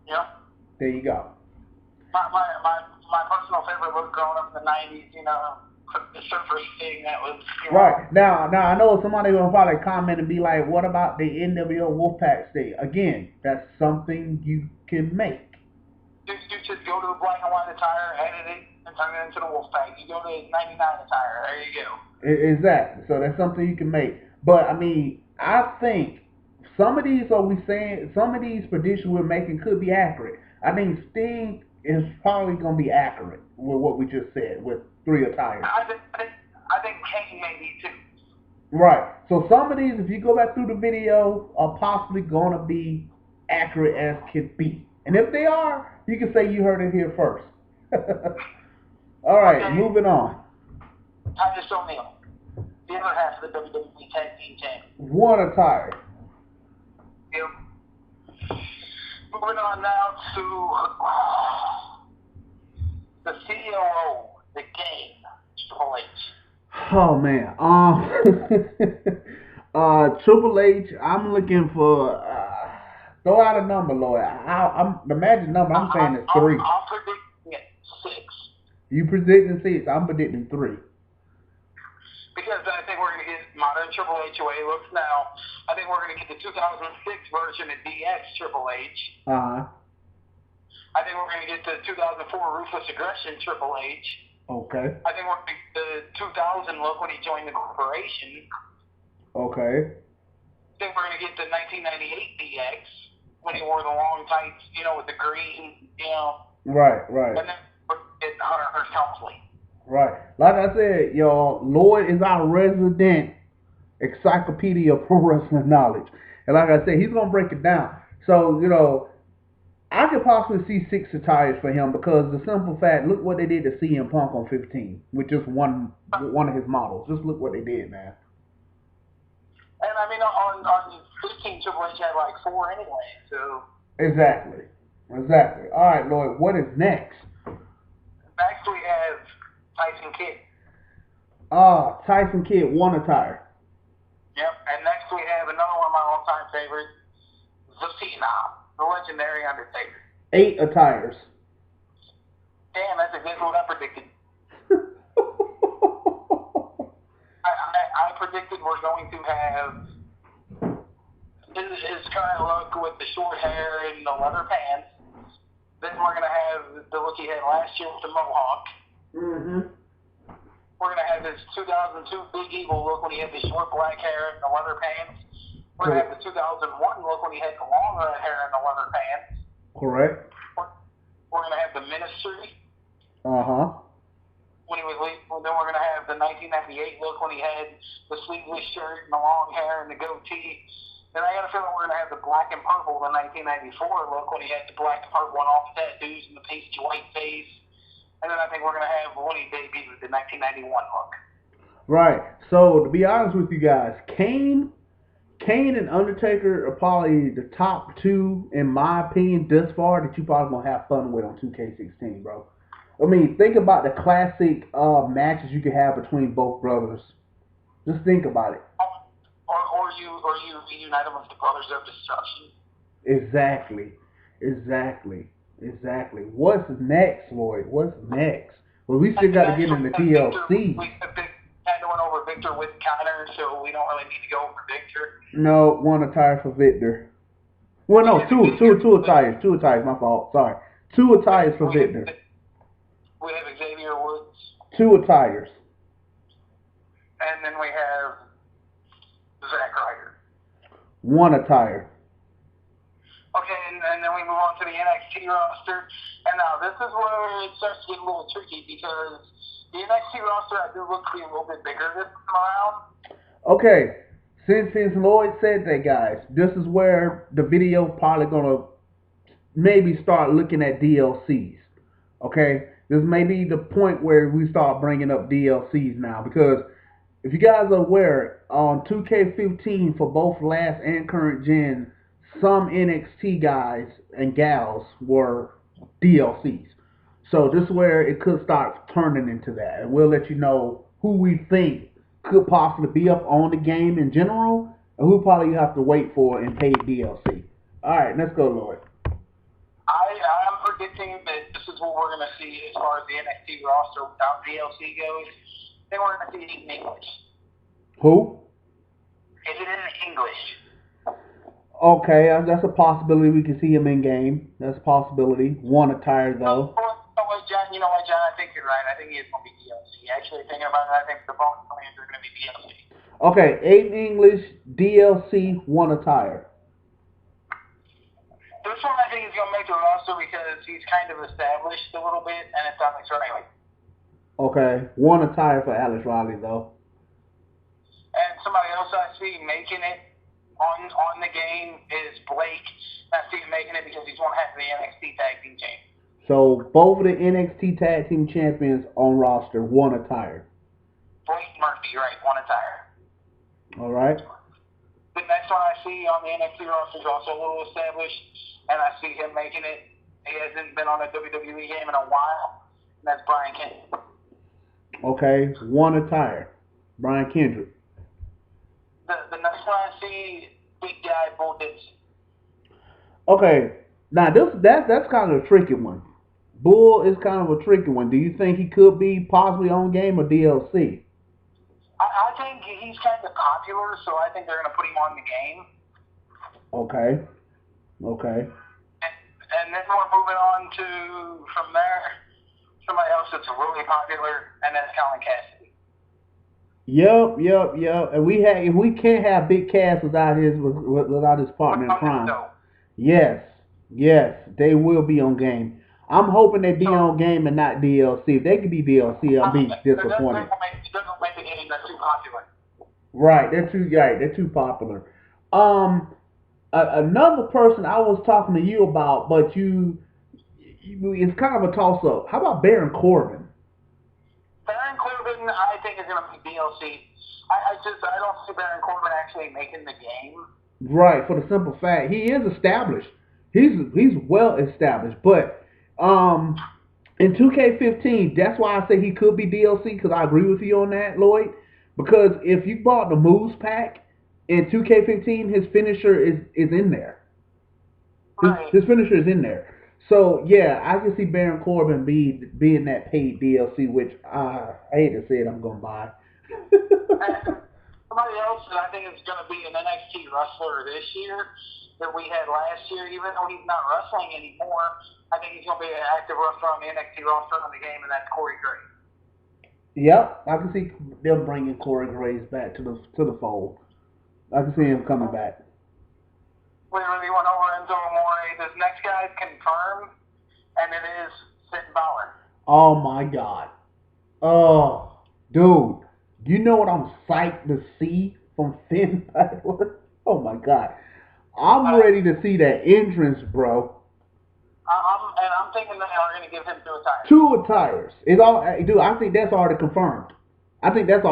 Yep. There you go. My personal favorite was growing up in the 90s, you know, the Surfer Sting, that was... Right. Now I know somebody will probably comment and be like, what about the NWO Wolfpack Sting? Again, that's something you can make. You just go to the black and white attire, edit it, and turn it into the Wolfpack. You go to the 99 attire, there you go. Exactly. So that's something you can make. But, I mean, I think some of these some of these predictions we're making could be accurate. I think Sting is probably gonna be accurate with what we just said with 3 attires. I think Kane may be too. Right. So some of these, if you go back through the video, are possibly gonna be accurate as can be. And if they are, you can say you heard it here first. All right, okay. Moving on. Titus O'Neil, the other half of the WWE Tag Team Champion. 1 attire. Yep. Moving on now to the COO, the Game, Triple H. Oh man. Triple H. I'm looking for. Throw out a number, Lloyd. I'm the magic number. I'm saying is 3. I'm predicting it 6. You predicting 6? I'm predicting 3. Because I think we're going to get modern Triple H the way he looks now. I think we're going to get the 2006 version of DX Triple H. I think we're going to get the 2004 Ruthless Aggression Triple H. Okay. I think we're going to get the 2000 look when he joined the corporation. Okay. I think we're going to get the 1998 DX when he wore the long tights, with the green, Right. And then we're going to get Hunter Hearst Helmsley. Right. Like I said, y'all, Lloyd is our resident encyclopedia of pro wrestling knowledge. And like I said, he's going to break it down. So, I could possibly see 6 attires for him because the simple fact, look what they did to CM Punk on 15 with just one of his models. Just look what they did, man. And I mean, on 15, Triple H had like 4 anyway, so. Exactly. All right, Lloyd, what is next? Next we have Tyson Kidd. Tyson Kidd, 1 attire. Yep, and next we have another one of my all-time favorites, the Phenom, the legendary Undertaker. 8 attires. Damn, that's exactly what I predicted. I predicted we're going to have his current look with the short hair and the leather pants. Then we're going to have the look he had last year with the mohawk. Mm-hmm. We're going to have his 2002 Big Evil look when he had the short black hair and the leather pants. We're going to have the 2001 look when he had the long red hair and the leather pants. Correct. We're going to have the Ministry. Uh-huh. Then we're going to have the 1998 look when he had the sleeveless shirt and the long hair and the goatee. Then I got a feeling we're going to have the black and purple, the 1994 look when he had the black and purple and all the tattoos and the pasty white face. And then I think we're going to have when he debuted the 1991 look. Right. So, to be honest with you guys, Kane and Undertaker are probably the top 2, in my opinion, thus far, that you probably going to have fun with on 2K16, bro. I mean, think about the classic matches you could have between both brothers. Just think about it. Or you reunite them with the Brothers of Destruction. Exactly. What's next, Lloyd? What's next? Well, we still got to get into DLC. We had to went over Victor with Connor, so we don't really need to go over Victor. No, 1 attire for Victor. Well, no, two attires. 2 attires, my fault. Sorry. 2 attires for Victor. We have Xavier Woods. 2 attires. And then we have Zack Ryder. 1 attire. Okay, and then we move on to the NXT roster. And now this is where it starts to get a little tricky because the NXT roster I do look to be a little bit bigger this time around. Okay, since Lloyd said that, guys, this is where the video probably gonna maybe start looking at DLCs. Okay, this may be the point where we start bringing up DLCs now because if you guys are aware, on 2K15 for both last and current gen, some NXT guys and gals were DLCs. So this is where it could start turning into that. And we'll let you know who we think could possibly be up on the game in general and who probably you have to wait for in paid DLC. Alright, let's go, Lloyd. I'm predicting that this is what we're going to see as far as the NXT roster without DLC goes. Then we're going to see it in English. Who? Is it in English? Okay, that's a possibility. We can see him in game. That's a possibility. 1 attire though. You know what, John? I think you're right. I think he is going to be DLC. Actually, thinking about it, I think the bonus plans are going to be DLC. Okay, 8 in English, DLC, 1 attire. This one I think is going to make the roster because he's kind of established a little bit, and it's Alex Riley. Okay, one attire for Alex Riley though. And somebody else I see making it on the game is Blake. I see him making it because he's one half of the NXT Tag Team Champions. So both of the NXT Tag Team Champions on roster, one attire. Blake Murphy, right, one attire. All right. The next one I see on the NXT roster is also a little established, and I see him making it. He hasn't been on a WWE game in a while, and that's Brian Kendrick. Okay, one attire. Brian Kendrick. The next one I see, big guy, Bull Dixon. Okay, now that's kind of a tricky one. Bull is kind of a tricky one. Do you think he could be possibly on game or DLC? I think he's kind of popular, so I think they're going to put him on the game. Okay. And then we're moving on to, from there, somebody else that's really popular, and that's Colin Cassidy. Yep. And we can't have Big Cass without his partner in crime. Yes, they will be on game. I'm hoping they be on game and not DLC. If they could be DLC, I'll be disappointed. They're too popular. Right, they're too popular. Another person I was talking to you about, but it's kind of a toss up. How about Baron Corbin? Baron Corbin, I think is going to be DLC. I don't see Baron Corbin actually making the game. Right, for the simple fact he is established. He's well established, but in 2K15, that's why I say he could be DLC, because I agree with you on that, Lloyd. Because if you bought the moves pack in 2K15, his finisher is in there. His finisher is in there. So yeah, I can see Baron Corbin being that paid DLC, which I hate to say it, I'm gonna buy. Somebody else that I think is going to be an NXT wrestler this year that we had last year, even though he's not wrestling anymore, I think he's going to be an active wrestler on the NXT roster on the game, and that's Corey Graves. Yep, I can see them bringing Corey Graves back to the fold. I can see him coming back. We really went over Enzo Amore. This next guy is confirmed, and it is Finn Balor. Oh my God. Oh, dude. You know what I'm psyched to see from Finn Balor? Oh my God. I'm ready to see that entrance, bro. I'm thinking they are going to give him 2 attires. 2 attires. Dude, I think that's already confirmed. And with the paint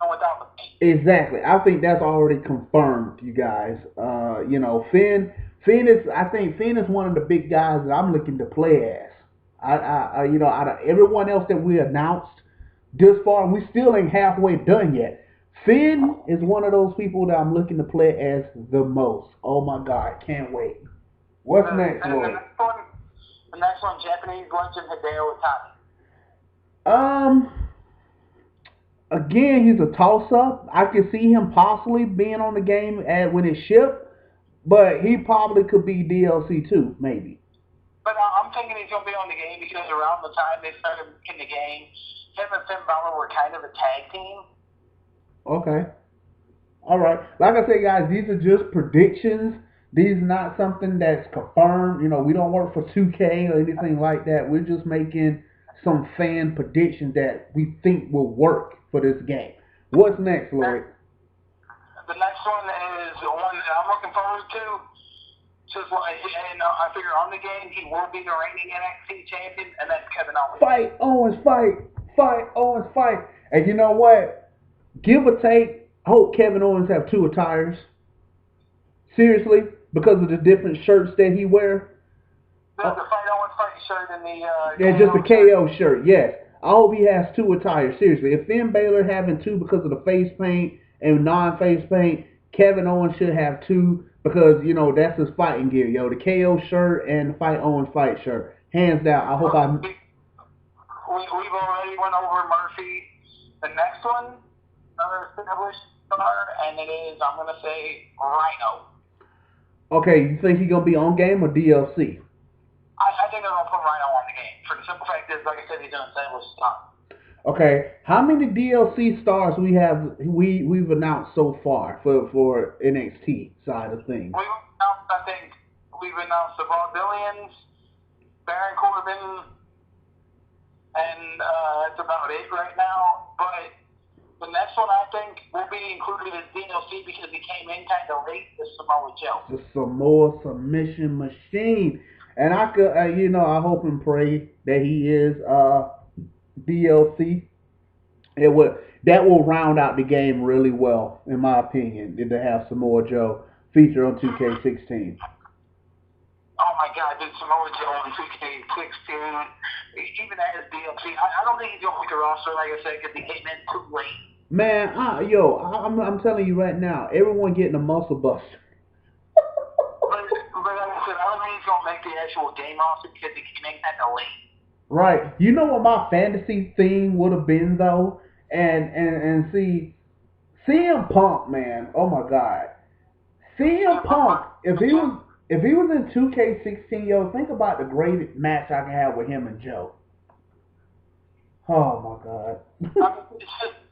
and without the paint. Exactly. I think that's already confirmed, you guys. Finn is one of the big guys that I'm looking to play as. Out of everyone else that we announced this far, we still ain't halfway done yet. Finn is one of those people that I'm looking to play as the most. Oh my God, can't wait. What's next, Lloyd? The next one, Japanese legend Hideo Itami. Again, he's a toss-up. I can see him possibly being on the game when it's shipped, but he probably could be DLC too, maybe. But I'm thinking he's going to be on the game because around the time they started making the game, him and Finn Balor were kind of a tag team. Okay. All right. Like I said, guys, these are just predictions. These are not something that's confirmed. We don't work for 2K or anything like that. We're just making some fan predictions that we think will work for this game. What's next, Lloyd? The next one is one that I'm looking forward to. I figure on the game he will be the reigning NXT champion, and that's Kevin Owens. Fight Owens, fight Owens, fight. And you know what? Give or take, I hope Kevin Owens have 2 attires. Seriously, because of the different shirts that he wears. The Fight Owens fight shirt and just the KO shirt. Yes, I hope he has 2 attires. Seriously, if Finn Balor having 2 because of the face paint and non-face paint, Kevin Owens should have 2 because that's his fighting gear. The KO shirt and the Fight Owens fight shirt, hands down. I hope We've already went over Murphy. The next one, another established star, and it is, I'm going to say, Rhino. Okay, you think he's going to be on game or DLC? I think they're going to put Rhino on the game. For the simple fact is, like I said, he's an established star. Okay, how many DLC stars we've announced so far for NXT side of things? I think we've announced the Vaudevillians, Baron Corbin, and that's about it right now. But the next one I think will be included as DLC because he came in kind of late. The Samoa Joe. The Samoa submission machine, and I could, I hope and pray that he is DLC. That will round out the game really well, in my opinion, to have Samoa Joe feature on 2K16. Oh my God, dude, Samoa Joe on 2K16, even as DLC, I don't think he's going to make a roster, like I said, because he came in too late. Man, I'm telling you right now, everyone getting a muscle buster. but like I said, I don't think he's going to make the actual game roster because he came in kind of late. Right. You know what my fantasy thing would have been though? And see, CM Punk, man, oh my God. CM Punk, if he was in 2K16, yo, think about the great match I can have with him and Joe. Oh my God. I mean,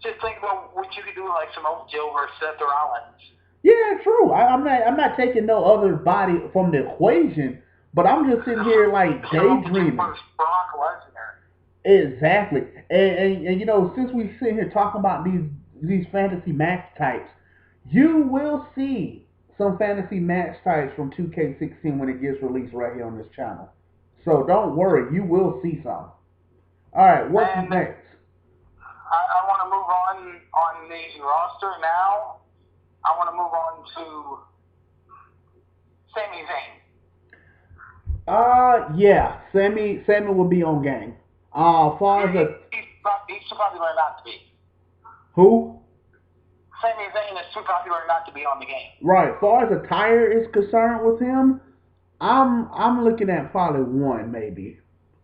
just think about what you could do like Samoa Joe versus Seth Rollins. Yeah, true. I'm not taking no other body from the equation, but I'm just sitting here like daydreaming. Brock Lesnar. Exactly. And you know, since we sit here talking about these fantasy match types, you will see some fantasy match types from 2K16 when it gets released right here on this channel. So don't worry, you will see some. All right, what's next? I want to move on the roster now. I want to move on to Sami Zayn. Yeah, Sammy will be on game. Far as he's too popular not to be. Who? Sami Zayn is too popular not to be on the game. Right. Far as attire is concerned with him, I'm looking at probably one maybe.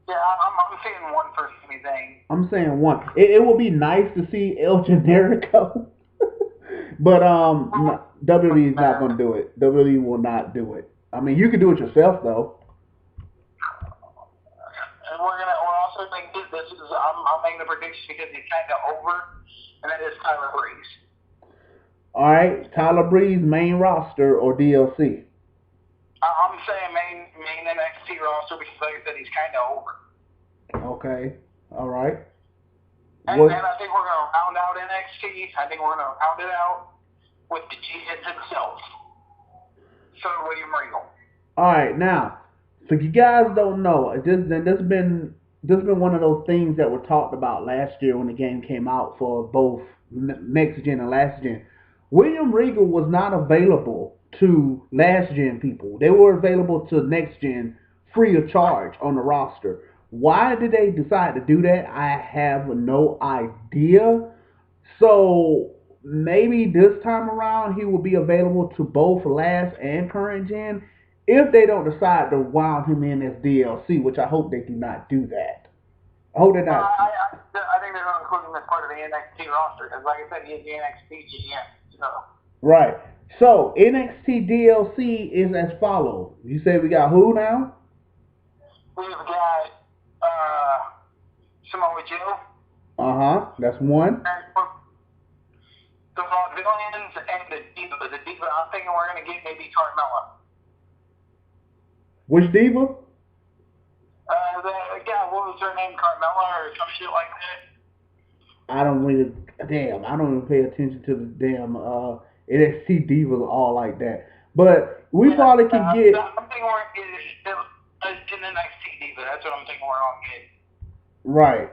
Yeah, I'm saying one for Sami Zayn. I'm saying one. It would be nice to see El Generico. But WWE is not going to do it. WWE will not do it. I mean, you can do it yourself though. And we're also making this is I'm making the prediction because he's kind of over, and that is Tyler Breeze. All right, Tyler Breeze main roster or DLC? I'm saying main NXT roster because, like I said, he's kind of over. Okay, all right. And I think we're going to round out NXT. I think we're going to round it out with the G-Head himself, Sir William Regal. All right, now, so you guys don't know, this has been one of those things that were talked about last year when the game came out for both next gen and last gen. William Regal was not available to last gen people. They were available to next gen free of charge on the roster. Why did they decide to do that? I have no idea. So maybe this time around he will be available to both last and current gen if they don't decide to wound him in as DLC, which I hope they do not do that. I hope they're not. I think they're going to include him as part of the NXT roster because, like I said, he is the NXT GM. So. Right. So NXT DLC is as follows. You say we got who now? We've got Samoa Joe. That's one. The Vaudevillians and the Diva. The Diva, I'm thinking we're going to get maybe Carmella. Which Diva? The guy, what was her name? Carmella or some shit like that? I don't even pay attention to the damn NXT Divas all like that. But we probably can get. I'm thinking we're going to get an NXT Diva. That's what I'm thinking we're on getting. Right.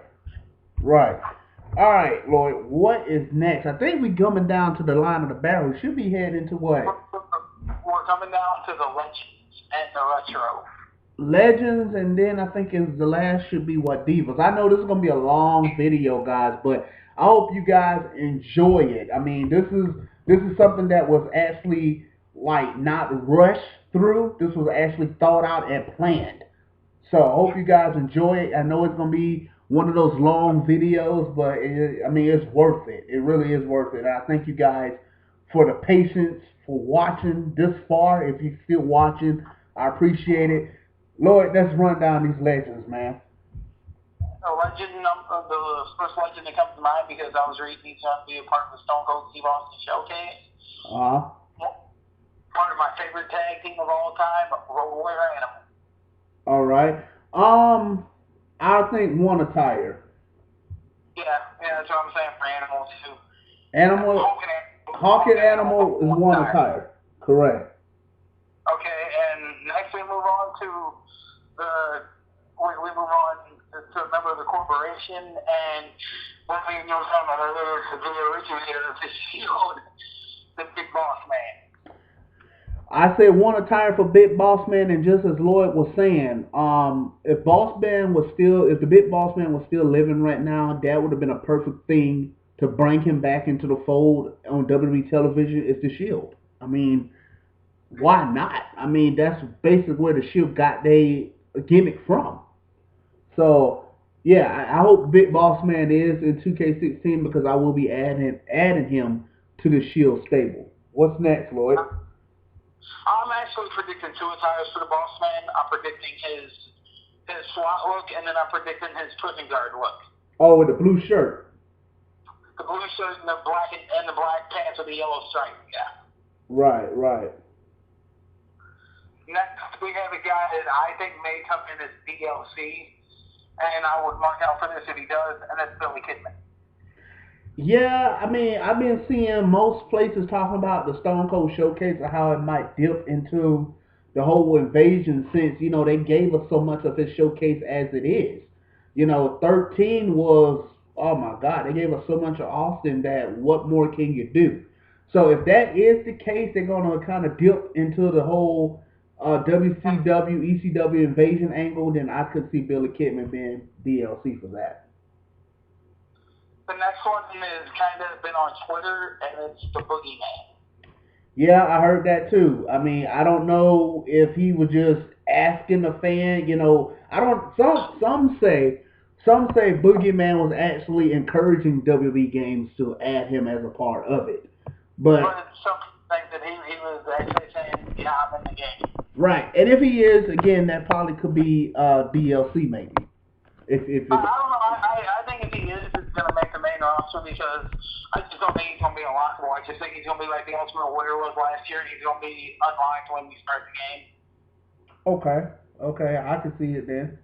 All right, Lloyd. What is next? I think we're coming down to the line of the barrel. We should be heading into what? We're coming down to the Legends and the Retro. Legends, and then I think the last should be what, Divas. I know this is gonna be a long video, guys, but I hope you guys enjoy it. I mean, this is something that was actually like not rushed through. This was actually thought out and planned. So I hope you guys enjoy it. I know it's gonna be one of those long videos, but it's worth it. It really is worth it. And I thank you guys for the patience, for watching this far. If you're still watching, I appreciate it. Lloyd, let's run down these legends, man. a legend, the first legend that comes to mind because I was reading he's going to be a part of the Stone Cold Steve Austin showcase. Part of my favorite tag team of all time, Road Warrior Animal. All right. I think one attire. Yeah, that's what I'm saying for Animal too. Hawk and Animal is one attire. Correct. Okay, and next we move on to we move on to a member of the corporation, and one thing you were talking about earlier is the originator of the Shield, the Big Boss Man. I say one attire for Big Boss Man, and just as Lloyd was saying, if the Big Boss Man was still living right now, that would have been a perfect thing to bring him back into the fold on WWE television. Is the Shield. I mean, why not? I mean, that's basically where the Shield got their gimmick from. So, yeah, I hope Big Boss Man is in 2K16 because I will be adding him to the Shield stable. What's next, Lloyd? I'm actually predicting two attires for the Boss Man. I'm predicting his SWAT look, and then I'm predicting his prison guard look. Oh, with the blue shirt. The blue shirt and the black pants with the yellow stripe. Yeah. Right. Next, we have a guy that I think may come in as DLC, and I would mark out for this if he does, and that's Billy Kidman. Yeah, I mean, I've been seeing most places talking about the Stone Cold Showcase and how it might dip into the whole invasion since, they gave us so much of his showcase as it is. 13 was, oh my God, they gave us so much of Austin that what more can you do? So if that is the case, they're going to kind of dip into the whole WCW, ECW invasion angle, then I could see Billy Kidman being DLC for that. The next one is kind of been on Twitter, and it's the Boogeyman. Yeah, I heard that too. I mean, I don't know if he was just asking the fan. I don't. Some say Boogeyman was actually encouraging WWE games to add him as a part of it. But some think that he was actually saying, "Yeah, I'm in the game." Right, and if he is, again, that probably could be DLC maybe. If I don't know. I think if he is, it's going to make the main roster because I just don't think he's going to be unlockable. I just think he's going to be like the Ultimate Warrior was last year. He's going to be unlocked when we start the game. Okay, I can see it then.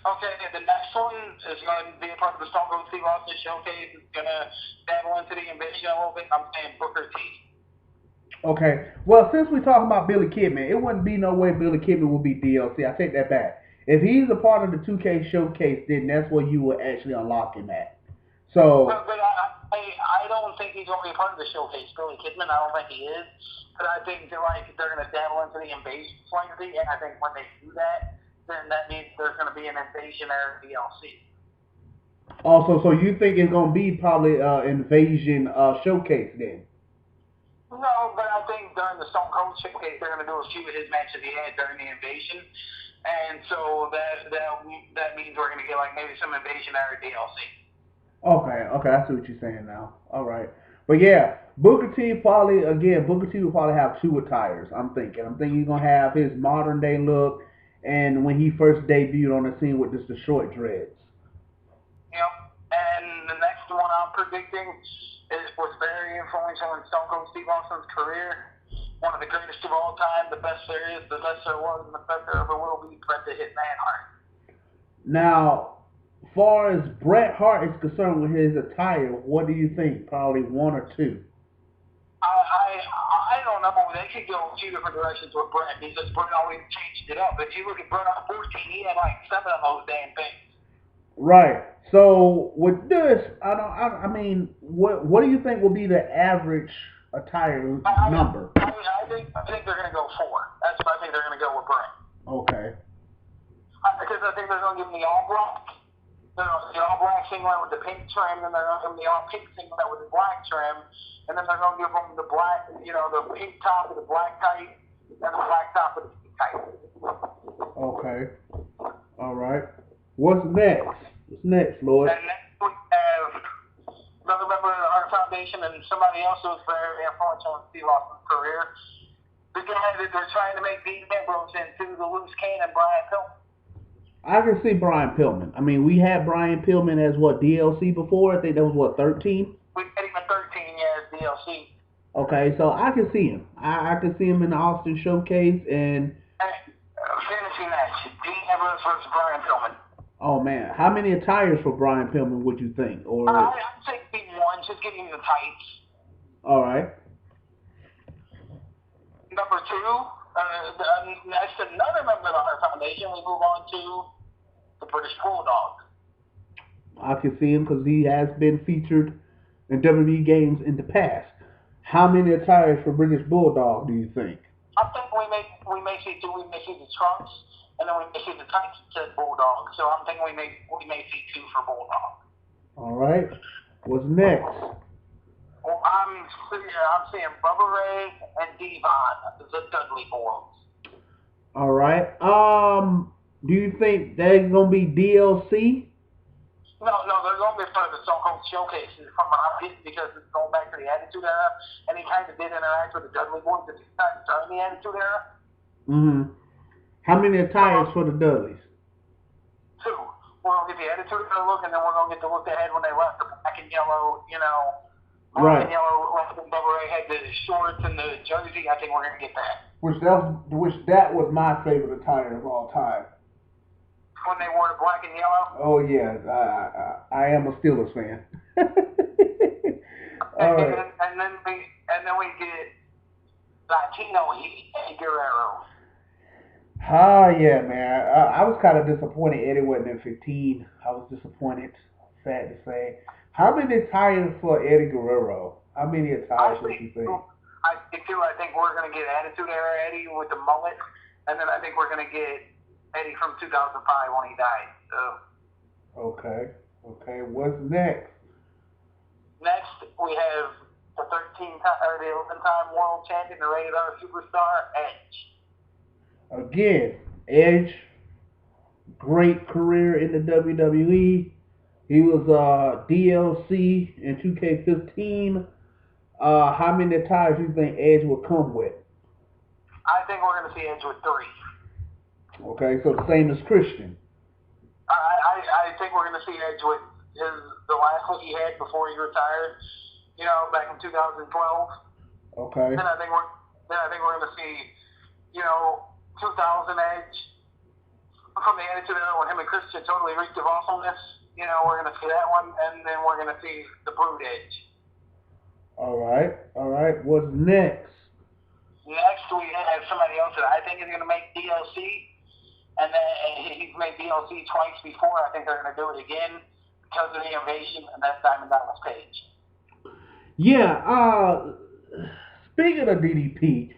Okay, the next one is going to be a part of the Stone Cold Steve Austin showcase. It's going to dabble into the invasion a little bit. I'm saying Booker T. Okay, well, since we're talking about Billy Kidman, it wouldn't be no way Billy Kidman would be DLC. I take that back. If he's a part of the 2K showcase, then that's where you will actually unlock him at. So, but I don't think he's going to be a part of the showcase, Billy Kidman. I don't think he is. But I think they're going to dabble into the invasion slightly, and I think when they do that, then that means there's going to be an invasion or DLC. Also, so you think it's going to be probably invasion showcase then? No, but I think during the Stone Cold showcase, they're going to do a few of his matches he had during the invasion. And so that means we're going to get maybe some invasion or DLC. Okay, I see what you're saying now. All right. But yeah, Booker T will probably have two attires, I'm thinking. He's going to have his modern day look and when he first debuted on the scene with just the short dreads. Yep. And the next one I'm predicting was very influential in Stone Cold Steve Austin's career. One of the greatest of all time, the best there is, the best there was, and the best there ever will be, Bret the Hitman Hart. Now, far as Bret Hart is concerned with his attire, what do you think? Probably one or two? I don't know. They could go two different directions with Bret because Bret always changed it up. If you look at Bret on 14, he had 7 of those damn things. Right. So with this, I mean, what do you think will be the average attire number? I think they're going to go 4. That's what I think they're going to go with Bret. Okay. Because I think they're going to give him the all black. The all black singlet with the pink trim, and they're going to give him the all pink singlet with the black trim, and then they're going to give him the black, the pink top with the black tight, and the black top with the pink tight. Okay. All right. What's next, Lloyd? And next we have another member of the Hart Foundation and somebody else who was very influential in Steve Austin's career. The guy that they're trying to make Dean Ambrose into, the loose cannon, Brian Pillman. I can see Brian Pillman. I mean, we had Brian Pillman as what DLC before. I think that was what 13. We had him at 13 years DLC. Okay, so I can see him. I can see him in the Austin Showcase, and Fantasy match: Dean Ambrose versus Brian Pillman. oh man, how many attires for Brian Pillman would you think? Or I'd say give him one, just give him the tights. all right. Number two, that's another member of our foundation. We move on to the British Bulldog. I can see him because he has been featured in WWE games in the past. How many attires for British Bulldog do you think? I think we may see the trunks, and then we may see the tights to Bulldog. So I'm thinking we may see two for Bulldog. All right. What's next? Well, I'm seeing Bubba Ray and Devon, the Dudley Boys. All right. Do you think there's gonna be DLC? No, they're going to be part of the Stone Cold Showcases from what I'm getting, because it's going back to the Attitude Era, and he kind of did interact with the Dudley Boys at the time during the Attitude Era. Mm-hmm. How many attires for the Dudleys? Two. We're going to get the Attitude Era look, and then we're going to get the look ahead when they left the black and yellow, black and yellow, like when Bubba Ray had the shorts and the jersey. I think we're going to get that. Which that was my favorite attire of all time. When they wore the black and yellow. Oh yeah, I am a Steelers fan. All right. And then we get Latino Heat, Eddie Guerrero. Yeah, man. I was kind of disappointed Eddie wasn't in 15. I was disappointed. Sad to say. How many attires for Eddie Guerrero? How many attires would you think? I think we're going to get Attitude Era Eddie with the mullet, and then I think we're going to get Eddie from 2005 when he died. So. Okay. What's next? Next, we have the 11-time world champion, the Rated R Superstar, Edge. Again, Edge, great career in the WWE. He was DLC in 2K15. How many attires do you think Edge will come with? I think we're going to see Edge with 3. Okay, so the same as Christian. I think we're going to see Edge with the last look he had before he retired, back in 2012. Okay. Then I think we're going to see, 2000 Edge from the Attitude Era when him and Christian totally reeked of awesomeness. We're going to see that one, and then we're going to see the Brood Edge. All right. What's next? Next, we have somebody else that I think is going to make DLC. And then he's made DLC twice before. I think they're going to do it again because of the invasion, and that's Diamond Dallas Page. Yeah. Speaking of DDP,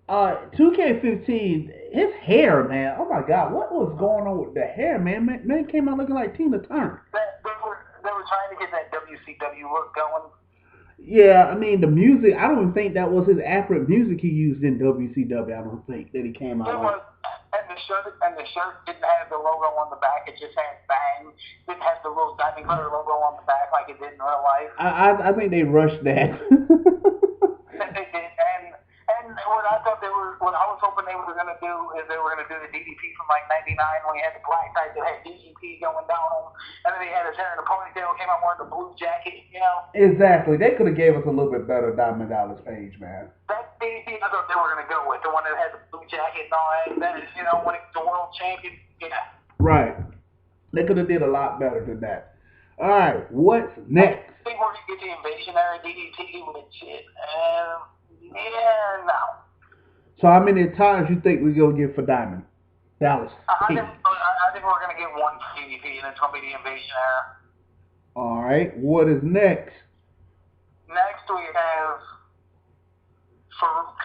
2K15, his hair, man. Oh my God, what was going on with the hair, man? Man came out looking like Tina Turner. They were trying to get that WCW look going. Yeah, I mean the music. I don't even think that was his accurate music he used in WCW. I don't think that he came out like. And the shirt didn't have the logo on the back. It just had Bang. Didn't have the little diamond cutter logo on the back like it did in real life. I think they rushed that. They did. And what I was hoping they were going to do is they were going to do the DDP from like '99 when he had the black side that had DDP going down on him, and then he had his hair in a ponytail, came out wearing the blue jacket, Exactly. They could have gave us a little bit better Diamond Dallas Page, man. That DDP I thought they were going to go with, the one that had the blue jacket and all that. When it's the world champion, yeah. Right. They could have did a lot better than that. All right, what's next? I think we're going to get the Invasion Era DDP, which is, no. So how many times you think we're going to get for Diamond Dallas? I think we're going to get one for DDP, and it's going to be the Invasion Era. All right, what is next? Next we have Farouk.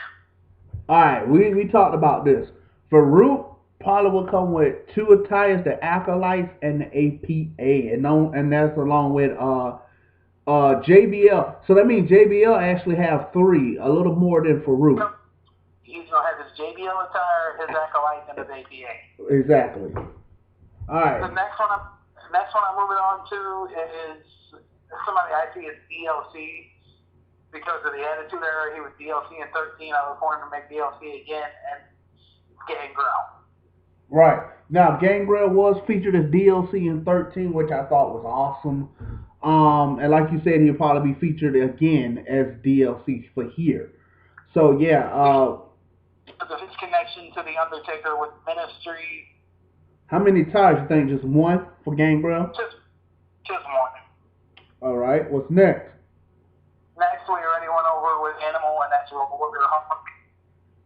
All right, we talked about this. Farouk probably will come with 2 attires, the Acolytes and the APA, and that's along with JBL. So that means JBL actually have 3, a little more than Farouk. He's gonna have his JBL attire, his Acolytes, and his APA. Exactly. All right. The next one I'm moving on to is somebody I see as DLC because of the Attitude Era. He was DLC in 13. I was wanting to make DLC again, and Gangrel. Right. Now, Gangrel was featured as DLC in 13, which I thought was awesome. And like you said, he'll probably be featured again as DLC for here. So yeah. Because of his connection to the Undertaker with Ministry. How many tires you think? Just one for Gangrel? Just one. All right. What's next? Next, we are anyone over with Animal, and that's Road Warrior Hawk.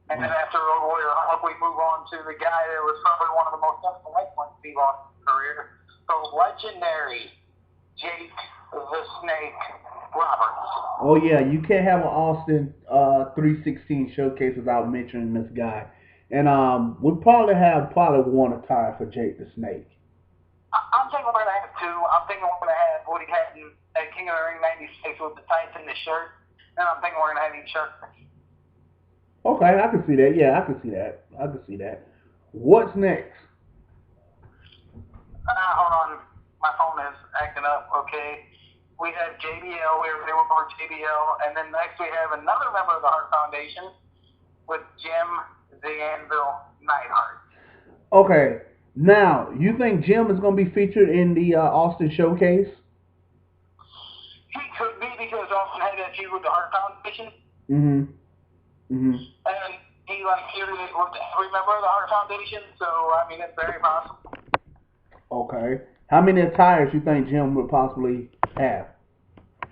And then after Road Warrior Hawk, we move on to the guy that was probably one of the most influential in Steve Austin's career, the legendary Jake the Snake Roberts. Oh yeah, you can't have an Austin 316 showcase without mentioning this guy. And we'll probably have one attire for Jake the Snake. I'm thinking we're gonna have two. I'm thinking we're gonna have what he had in at King of the Ring '96 with the tights and the shirt. And I'm thinking we're gonna have each shirt. Okay, I can see that. Yeah, I can see that. I can see that. What's next? Hold on. My phone is acting up. Okay. We have JBL. We went over JBL. And then next we have another member of the Hart Foundation with Jim the Anvil Neidhart. Okay. Now, you think Jim is going to be featured in the Austin Showcase? He could be because Austin had that feud with the Hart Foundation. Mm-hmm. Mm-hmm. And he feuded with every member of the Hart Foundation, so I mean it's very possible. Okay. How many attires you think Jim would possibly have?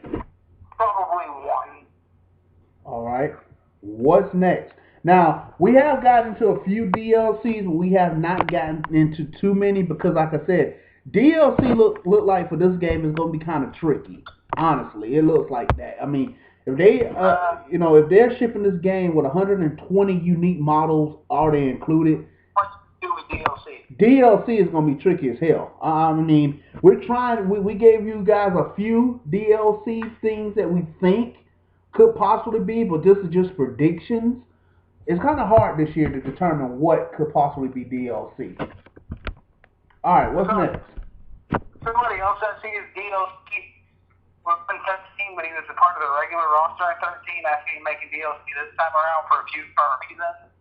Probably one. All right. What's next? Now, we have gotten into a few DLCs, but we have not gotten into too many because, like I said, DLC look like for this game is going to be kind of tricky. Honestly, it looks like that. I mean, if they, if they're shipping this game with 120 unique models already included, what do with DLC? DLC is going to be tricky as hell. I mean, we're trying. We gave you guys a few DLC things that we think could possibly be, but this is just predictions. It's kind of hard this year to determine what could possibly be DLC. All right, what's next? Somebody else I see is DLC. Was in 17, but he was a part of the regular roster in 13. I see him making DLC this time around for a reason.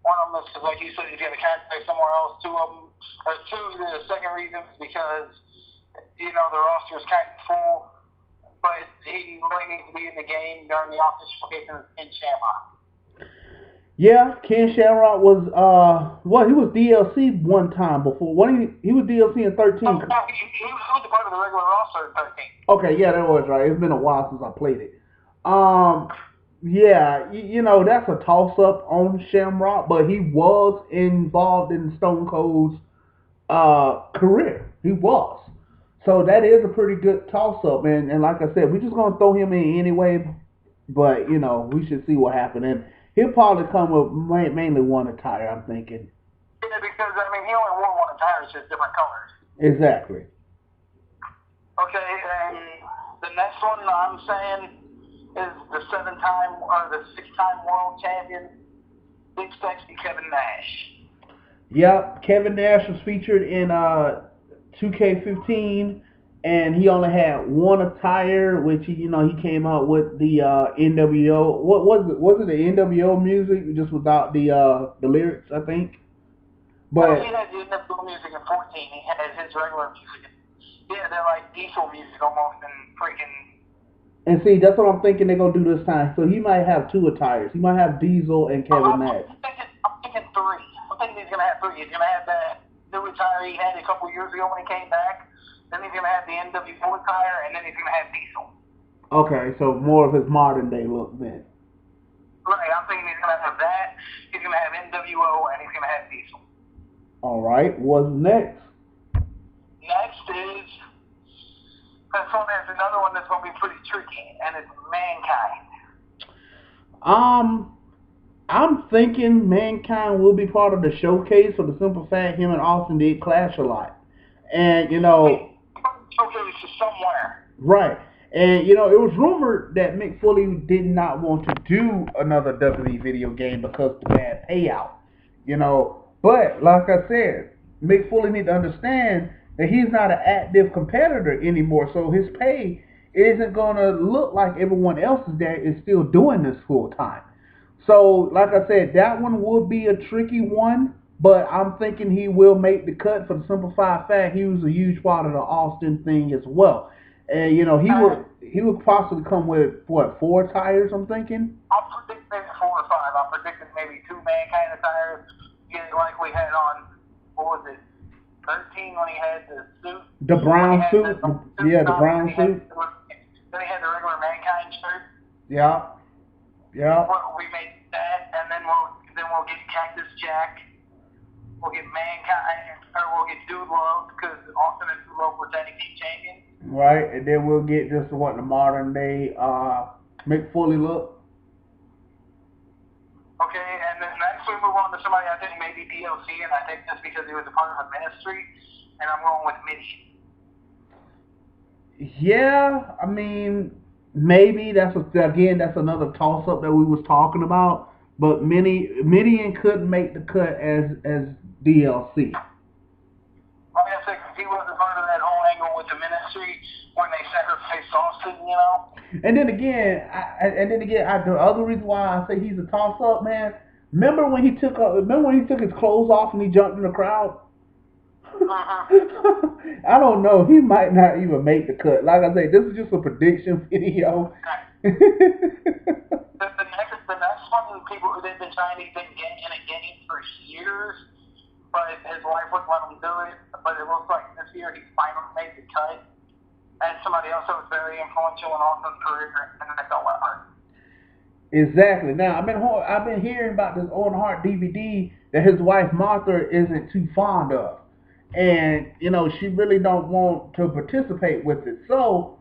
One of them is, like you said, he's got a contract somewhere else. Two, the second reason is because, the roster is kind of full, but he really needs to be in the game during the office showcase in Shamrock. Yeah, Ken Shamrock was, he was DLC one time before. He was DLC in 13. He was a part of the regular roster in 13. Okay, yeah, that was right. It's been a while since I played it. Yeah, that's a toss-up on Shamrock, but he was involved in Stone Cold's career. He was. So that is a pretty good toss-up, and like I said, we're just going to throw him in anyway, but, we should see what happens. And he'll probably come with mainly one attire, I'm thinking. Yeah, because, he only wore one attire, it's just different colors. Exactly. Okay, and the next one I'm saying is the 6-time world champion, Big Sexy Kevin Nash. Yep, Kevin Nash was featured in 2K15, and he only had one attire, which he came out with the NWO. What was it? Was it the NWO music just without the lyrics? I think. But he had the NWO music in 14. He had his regular music. Yeah, they're like diesel music almost, and freaking. And see, that's what I'm thinking they're gonna do this time. So he might have two attires. He might have Diesel and Kevin Nash. I'm thinking three. I'm thinking he's gonna have three. He's gonna have that new attire he had a couple years ago when he came back. Then he's gonna have the NWO attire, and then he's gonna have Diesel. Okay, so more of his modern day look then. Right, I'm thinking he's gonna have that. He's gonna have NWO, and he's gonna have Diesel. All right, what's next? Next is there's another one that's gonna be pretty tricky, and it's Mankind. I'm thinking Mankind will be part of the showcase for the simple fact him and Austin did clash a lot, and showcase is somewhere. Right, and it was rumored that Mick Foley did not want to do another WWE video game because of the bad payout, But like I said, Mick Foley need to understand that he's not an active competitor anymore, so his pay isn't going to look like everyone else's that is still doing this full time. So, like I said, that one would be a tricky one, But I'm thinking he will make the cut for the simplified fact he was a huge part of the Austin thing as well. And you know he would possibly come with what 4 tires. I'm thinking. I'm predicting maybe 4 or 5. I'm predicting maybe 2 mankind attires, like we had on, what was it, 13 when he had the suit. The brown suit. Yeah, the brown suit. Then he had the regular mankind shirt. Yeah. Yeah. We made that, and then we'll get Cactus Jack. We'll get Mankind, or we'll get Dude Love, because Austin and Dude Love were tag team champions. Right, and then we'll get just what the modern day Mick Foley look. Okay, and then next we move on to somebody I think maybe DLC, and I think that's because he was a part of the ministry, and I'm going with Mideon. Yeah, I mean, maybe that's another toss up that we was talking about. But Mideon couldn't make the cut as DLC. Like I said, he wasn't part of that whole angle with the ministry when they sacrificed Austin, you know. And then again, the other reason why I say he's a toss up, man. Remember when he took his clothes off and he jumped in the crowd? I don't know. He might not even make the cut. Like I say, this is just a prediction video. The next one, people who they've been trying to get in again for years, but his wife wouldn't let him do it. But it looks like this year he finally made the cut. And somebody else that was very influential in Austin's career, and that's all I heard. Exactly. Now I've been hearing about this Owen Hart DVD that his wife Martha isn't too fond of. And, you know, she really don't want to participate with it. So,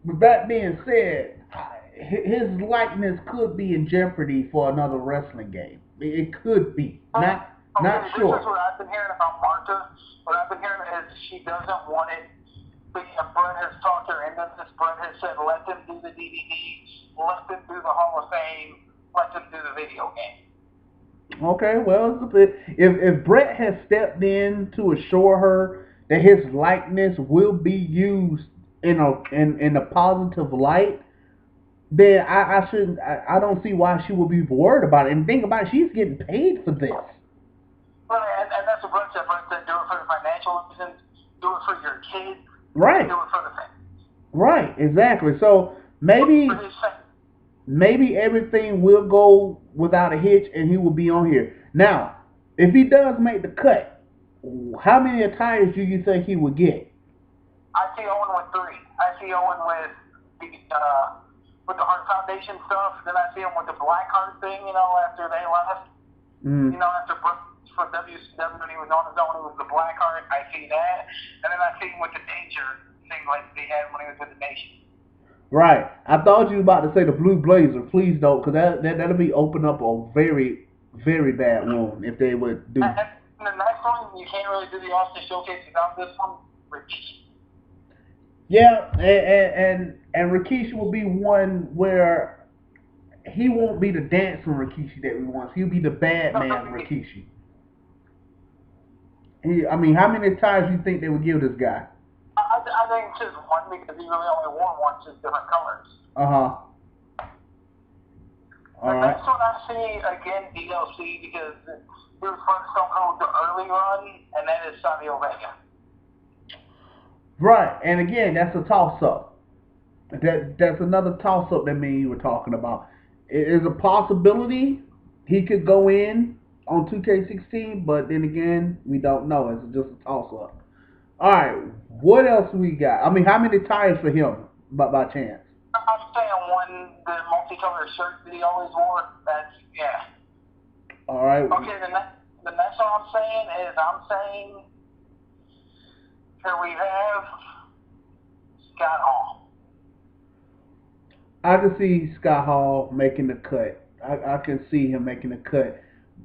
with that being said, his likeness could be in jeopardy for another wrestling game. It could be. Not sure. This is what I've been hearing about Martha. What I've been hearing is she doesn't want it. But Brett has talked her into this. Brett has said, let them do the DVD, let them do the Hall of Fame, let them do the video game. Okay, well, if Brett has stepped in to assure her that his likeness will be used in a positive light, then I don't see why she would be worried about it. And think about it, she's getting paid for this. Well, and that's what Brett said. Brett said, do it for financial reasons, do it for your kids, right? Do it for the fans. Right, exactly. So maybe everything will go without a hitch and he will be on here. Now, if he does make the cut, how many attires do you think he would get? I see Owen with 3. I see Owen with the Heart Foundation stuff. Then I see him with the Black Heart thing, you know, after they left. You know, after for WCW when he was on his own, it was the Black Heart. I see that. And then I see him with the Danger thing like they had when he was with the Nation. Right. I thought you were about to say the Blue Blazer. Please don't, because that'll be open up a very, very bad wound if they would do. And the next one, you can't really do the Austin Showcase without this one, Rikishi. Yeah, and Rikishi will be one where he won't be the dancing Rikishi that we want. He'll be the bad man Rikishi. I mean, how many tires do you think they would give this guy? I think just one because he really only wore one, just different colors. The next one I see, again, DLC, because he was first Stone Cold the early run, and that is Savio Vega. Right, and again, that's a toss-up. That's another toss-up that me and you were talking about. It is a possibility he could go in on 2K16, but then again, we don't know. It's just a toss-up. All right, what else we got? I mean, how many tires for him, by chance? I'm saying the multicolored shirt that he always wore. That's, yeah. All right. Okay, the next one I'm saying, here we have Scott Hall. I can see Scott Hall making the cut. I can see him making the cut.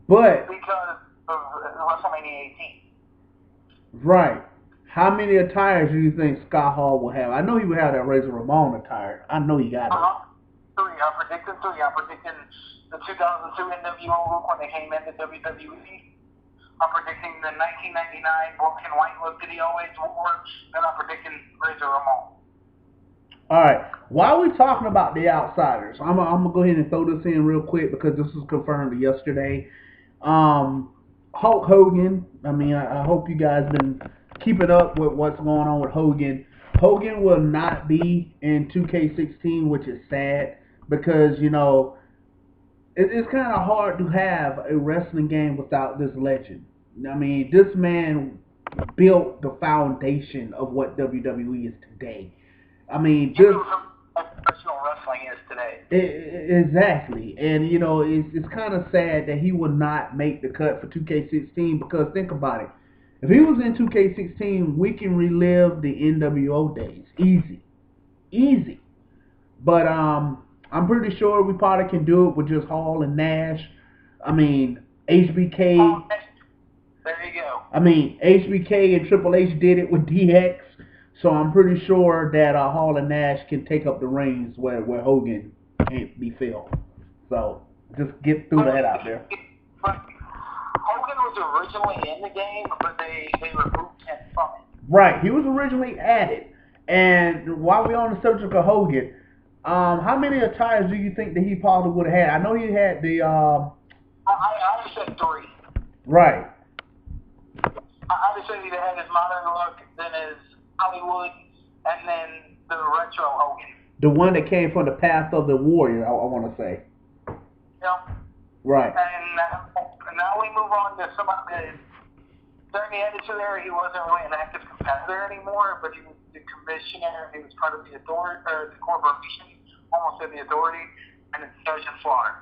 But because of WrestleMania 18. Right. How many attires do you think Scott Hall will have? I know he would have that Razor Ramon attire. I know he got it. 3. I'm predicting 3. I'm predicting the 2002 NWO look when they came into WWE. I'm predicting the 1999 black and white look that he always wore. And I'm predicting Razor Ramon. All right. While we're talking about the outsiders, I'm gonna go ahead and throw this in real quick because this was confirmed yesterday. Hulk Hogan. I mean, I hope you guys been keeping up with what's going on with Hogan. Hogan will not be in 2K16, which is sad because it's kind of hard to have a wrestling game without this legend. I mean, this man built the foundation of what WWE is today. I mean, You this know what professional wrestling is today. exactly, and it's kind of sad that he will not make the cut for 2K16 because think about it. If he was in 2K16, we can relive the NWO days, easy, easy. But I'm pretty sure we probably can do it with just Hall and Nash. I mean, HBK. There you go. I mean, HBK and Triple H did it with DX, so I'm pretty sure that Hall and Nash can take up the reins where Hogan can't be filled. So just get through that out there. But Hogan was originally in the game, but they removed him from it. Right, he was originally added. And while we're on the subject of Hogan, how many attires do you think that he probably would have had? I know he had the I said 3. right. I would say he had his modern look, then his Hollywood, and then the retro Hogan. The one that came from the path of the warrior, I want to say. Yeah. Right. And now we move on to some of the. During the Attitude Era, he wasn't really an active competitor anymore, but he was the commissioner. He was part of the authority, or the corporation, almost at the authority, and it's Sergeant Slaughter.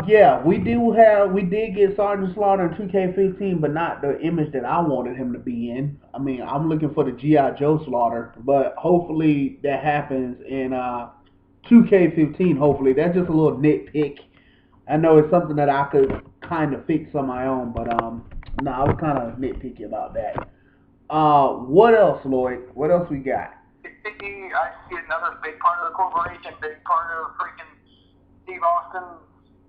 Yeah, we did get Sergeant Slaughter in 2K15, but not the image that I wanted him to be in. I mean, I'm looking for the G.I. Joe Slaughter, but hopefully that happens in 2K15. Hopefully, that's just a little nitpick. I know it's something that I could kind of fix on my own, but no, I was kind of nitpicky about that. What else, Lloyd? What else we got? I see another big part of the corporation, big part of freaking Steve Austin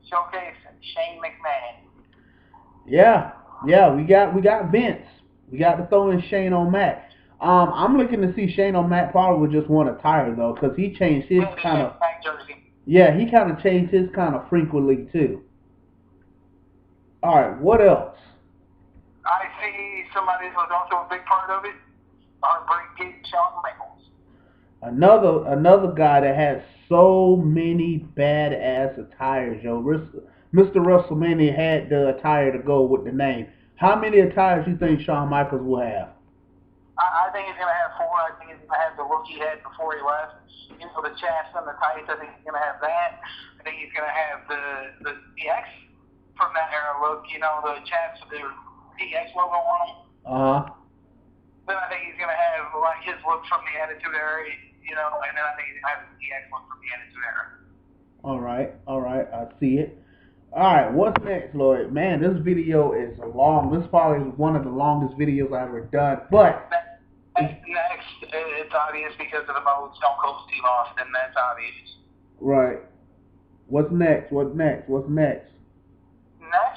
showcase, and Shane McMahon. Yeah, we got Vince. We got to throw in Shane O'Mac. I'm looking to see Shane O'Mac probably would just want a tire though, because he changed his kind of. Yeah, he kind of changed his kind of frequently too. All right, what else? I see somebody who was also a big part of it. Our great kid, Shawn Michaels. Another guy that has so many badass attires, yo. Mr. WrestleMania had the attire to go with the name. How many attires do you think Shawn Michaels will have? I think he's going to have 4. I think he's going to have the look he had before he left. The chaps and the tights, I think he's going to have that. I think he's going to have the DX from that era look, the chaps with the DX logo on them. Uh-huh. Then I think he's going to have like his look from the Attitude Era, and then I think he's going to have the DX look from the Attitude Era. All right, I see it. All right, what's next, Lloyd? Man, this video is long. This is probably one of the longest videos I've ever done, but... Next, it's obvious because of the mode Stone Cold Steve Austin. That's obvious. Right. What's next? Next,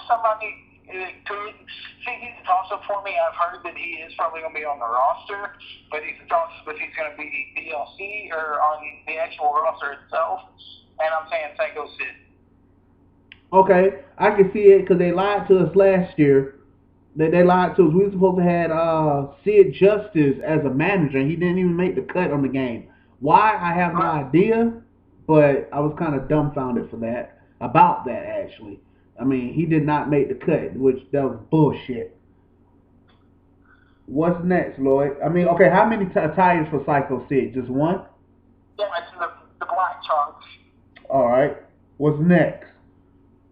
somebody could see he's a toss-up for me. I've heard that he is probably going to be on the roster, but he's a toss-up if he's going to be DLC or on the actual roster itself. And I'm saying Psycho Sid. Okay, I can see it because they lied to us last year. They lied to us. We were supposed to have Sid Justice as a manager, and he didn't even make the cut on the game. Why? I have no idea, but I was kind of dumbfounded about that, actually. I mean, he did not make the cut, which that was bullshit. What's next, Lloyd? I mean, okay, how many tires for Psycho Sid? Just one? Yeah, it's the black trunks. All right. What's next?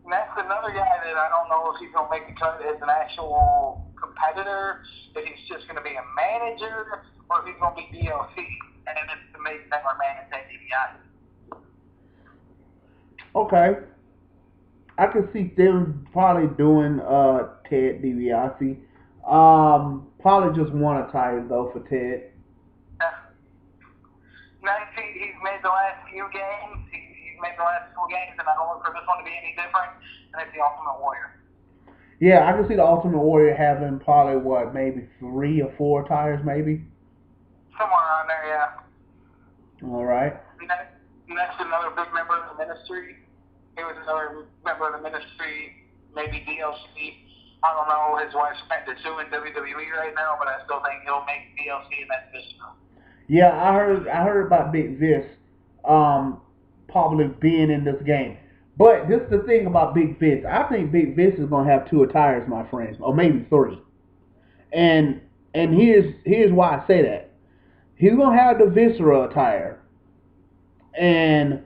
Next, another guy that I don't know if he's going to make the cut as an actual competitor, if he's just going to be a manager, or if he's going to be DLC, and it's to make that our man and Ted DiBiase. Okay. I can see them probably doing Ted DiBiase. Probably just one attire, though, for Ted. Next, he's made the last few games. He's made the last 4 games, and I don't look for this one to be any different, and it's the Ultimate Warrior. Yeah, I can see the Ultimate Warrior having probably, maybe 3 or 4 tires, maybe? Somewhere around there, yeah. All right. Next, another big member of the Ministry. He was another member of the Ministry maybe DLC. I don't know. His wife's back to suing WWE right now, but I still think he'll make DLC, and that's Viscera. Yeah, I heard about Big Vis probably being in this game. But this is the thing about Big Vis. I think Big Vis is gonna have two attires, my friend, or maybe three. And here's why I say that. He's gonna have the Viscera attire, and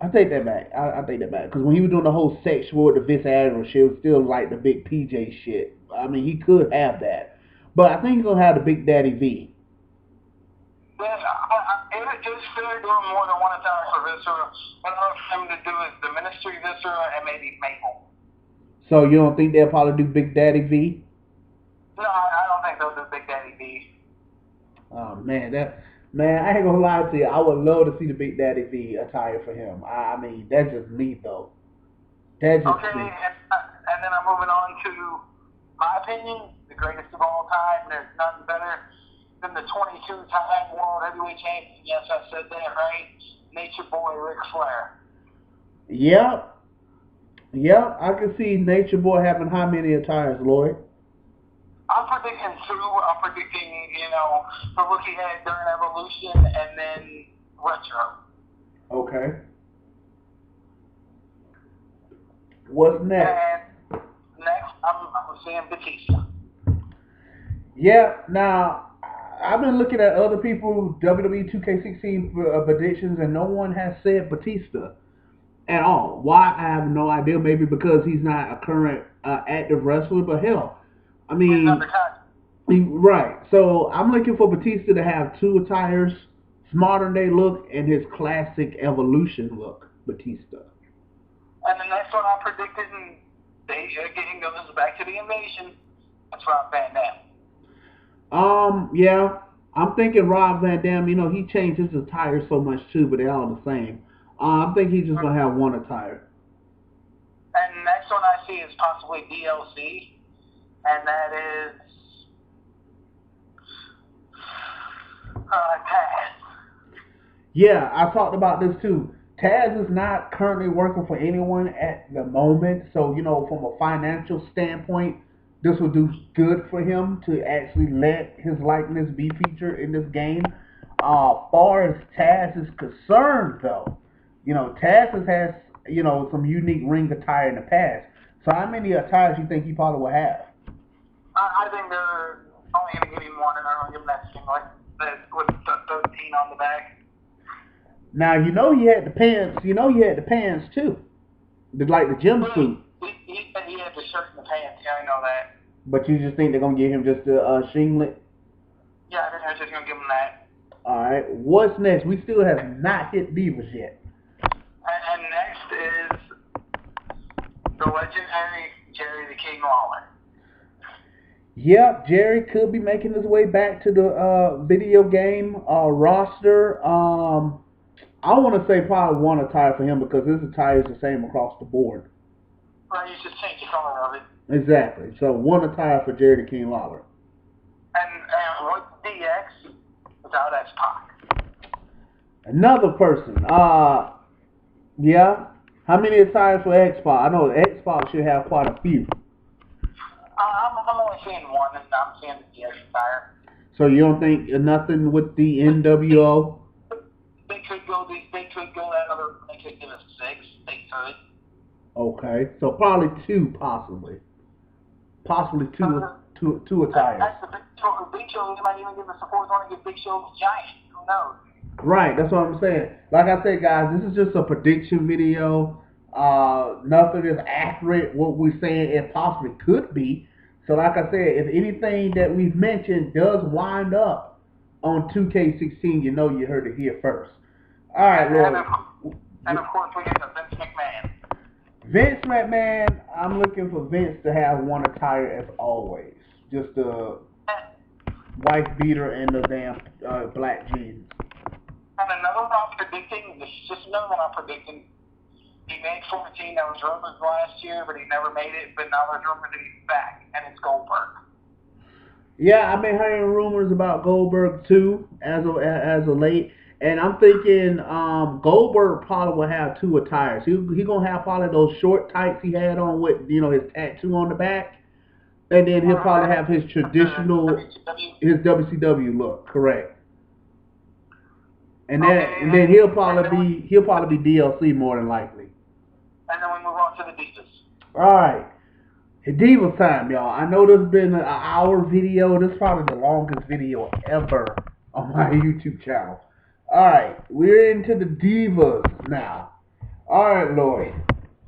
I take that back. I take that back because when he was doing the whole sexual with the Viscera shit, it was still like the big PJ shit. I mean, he could have that, but I think he's gonna have the Big Daddy V. Yeah, it's fair doing more than one attire for Viscera. What I want him to do is the Ministry Viscera and maybe Maple. So you don't think they'll probably do Big Daddy V? No, I don't think they'll do Big Daddy V. Oh man, I ain't gonna lie to you. I would love to see the Big Daddy V attire for him. I mean, that's just me though. That's just Okay, me. and then I'm moving on to my opinion, the greatest of all time. There's nothing better than the 22-time World Heavyweight Champion. Yes, I said that right. Nature Boy Ric Flair. Yep. I can see Nature Boy having how many attires, Lloyd? I'm predicting two. I'm predicting, the look he had during Evolution and then Retro. Okay. What's next? And next, I'm seeing Batista. Yeah, now, I've been looking at other people's WWE 2K16 predictions, and no one has said Batista at all. Why? I have no idea. Maybe because he's not a current active wrestler, but hell, I mean, He's not the kind. right. So I'm looking for Batista to have two attires, modern day look, and his classic Evolution look, Batista. And the next one I'm predicting, they again goes back to the invasion. That's Rob Van Dam. Yeah, I'm thinking Rob Van Dam. He changed his attire so much too, but they're all the same. I think he's just gonna have one attire. And the next one I see is possibly DLC, and that is Taz. Yeah, I talked about this too. Taz is not currently working for anyone at the moment, so from a financial standpoint, this will do good for him to actually let his likeness be featured in this game. Far as Taz is concerned, though, Taz has some unique ring attire in the past. So how many attires you think he probably will have? I think they're only going to give him one, and they're going to give him that singlet with the 13 on the back. Now he had the pants. He had the pants too, like the gym suit. He said he had the shirt and the pants. Yeah, I know that. But you just think they're gonna give him just a singlet? Yeah, I think they're just gonna give him that. All right. What's next? We still have not hit Divas yet. And next is the legendary Jerry the King Lawler. Yep, Jerry could be making his way back to the video game roster. I want to say probably one attire for him because his attire is the same across the board. Well, you just change the color of it. Exactly. So one attire for Jerry the King Lawler. And what's DX without X-Pac? Another person. Yeah. How many attires for X-Pac? I know X-Pac should have quite a few. I'm only seeing one, and I'm seeing the DX attire. So you don't think nothing with the NWO? They could go that other. They could give us 6. They could. Okay, so probably 2, possibly two attires. That's the Big Show. They might even give us a 4th one and give Big Show Giant. Who knows? Right, that's what I'm saying. Like I said, guys, this is just a prediction video. Nothing is accurate. What we're saying it possibly could be. So like I said, if anything that we've mentioned does wind up on 2K16, you heard it here first. All right, Lloyd. And of course, we get Vince McMahon. Vince McMahon, I'm looking for Vince to have one attire as always. Just a wife beater and the damn black jeans. And another one I'm predicting, this is just another one I'm predicting. He made 14, that was rumors last year, but he never made it, but now there's rumors that he's back, and it's Goldberg. Yeah, I've been hearing rumors about Goldberg too, as of late. And I'm thinking Goldberg probably will have two attires. He gonna have probably those short tights he had on with his tattoo on the back, and then he'll probably have his traditional his WCW look, correct. And then he'll probably be DLC more than likely. And then we move on to the Divas. All right. Divas time, y'all. I know this has been an hour video. This is probably the longest video ever on my YouTube channel. Alright, we're into the Divas now. Alright, Lloyd.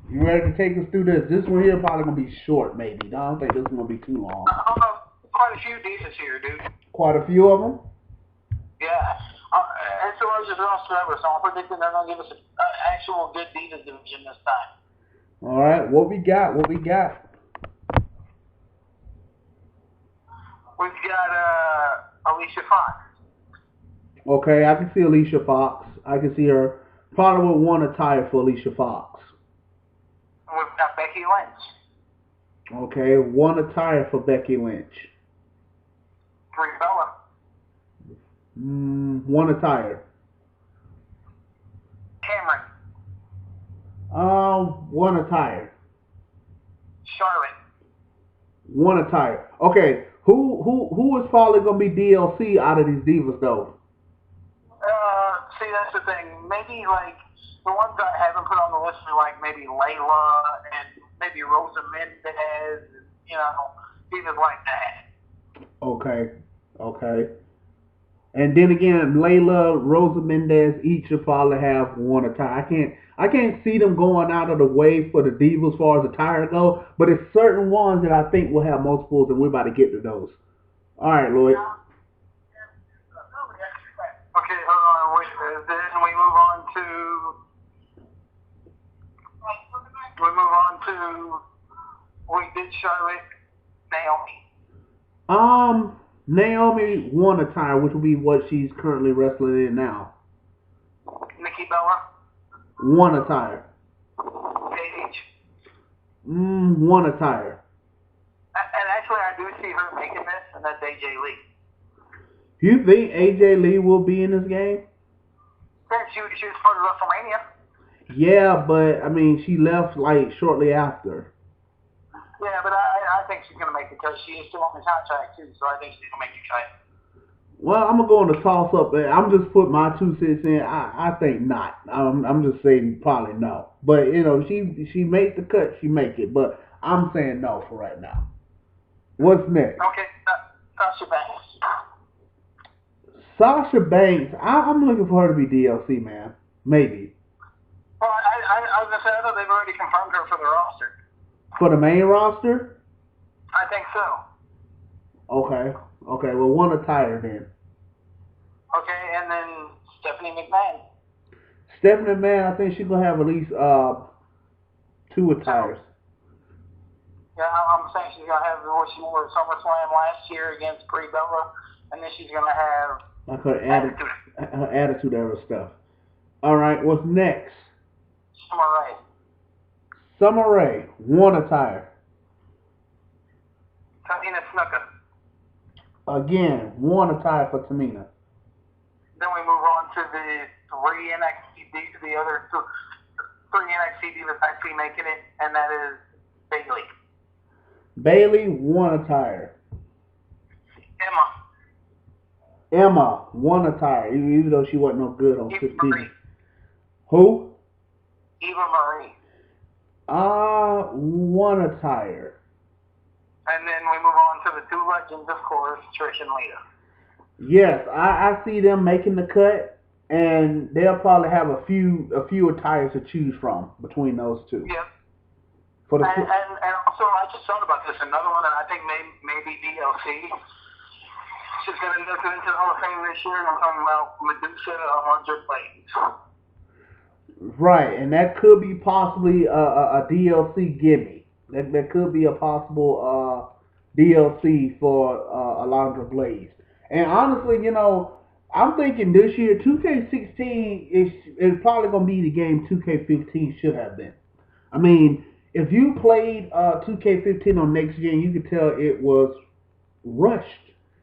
You ready to take us through this? This one here probably going to be short, maybe. I don't think this is going to be too long. Quite a few Divas here, dude. Quite a few of them? Yeah. And so I just lost forever, so I'm predicting they're going to give us an actual good Divas division this time. Alright, what we got? We've got Alicia Fox. Okay, I can see Alicia Fox. I can see her. Probably would want a attire for Alicia Fox. We've got Becky Lynch. Okay, one attire for Becky Lynch. Brie Bella. One attire. Cameron. One attire. Charlotte. One attire. Okay, who is probably gonna be DLC out of these Divas though? See, that's the thing. Maybe like the ones I haven't put on the list are like maybe Layla and maybe Rosa Mendez, Divas like that. Okay. And then again, Layla, Rosa Mendez, each will probably have one attire. I can't see them going out of the way for the Divas as far as attire go, but it's certain ones that I think will have multiples, and we're about to get to those. All right, Lloyd. Okay, hold on. Then we move on to we did Charlotte, Naomi. Naomi one attire, which will be what she's currently wrestling in now. Nikki Bella. One attire. Paige. One attire. And actually, I do see her making this, and that's AJ Lee. You think AJ Lee will be in this game? Yeah, she was part of WrestleMania. Yeah, but I mean, she left like shortly after. Yeah, but I think she's gonna make the cut. She is still on the contract too, so I think she's gonna make the cut. Well, I'm gonna go on the toss up. I'm just putting my 2 cents in. I think not. I'm just saying probably no. But she made the cut. She make it. But I'm saying no for right now. What's next? Okay, Sasha Banks. Sasha Banks. I'm looking for her to be DLC, man. Maybe. Well, I was gonna say I thought they've already confirmed her for the roster. For the main roster? I think so. Okay. Well, one attire then. Okay, and then Stephanie McMahon. Stephanie McMahon, I think she's gonna have at least 2 attires. Yeah, I'm saying she's gonna have what she wore at SummerSlam last year against Brie Bella, and then she's gonna have like her attitude era stuff. All right, what's next? Summer Rae, one attire. Tamina Snuka. Again, one attire for Tamina. Then we move on to the other three NXT divas actually making it, and that is Bayley. Bayley, one attire. Emma, one attire, even though she wasn't no good on 15. Marie. Who? Eva Marie. One attire. And then we move on to the 2 legends, of course, Trish and Lita. Yes, I see them making the cut, and they'll probably have a few attires to choose from between those 2. Yep. And also, I just thought about this. Another one that I think may be DLC. She's going to make it into the Hall of Fame this year, and I'm talking about Medusa 100 Blades. Right, and that could be possibly a DLC gimme. That could be a possible DLC for Alundra Blaze. And honestly, I'm thinking this year 2K16 is probably going to be the game 2K15 should have been. I mean, if you played 2K15 on next gen, you could tell it was rushed.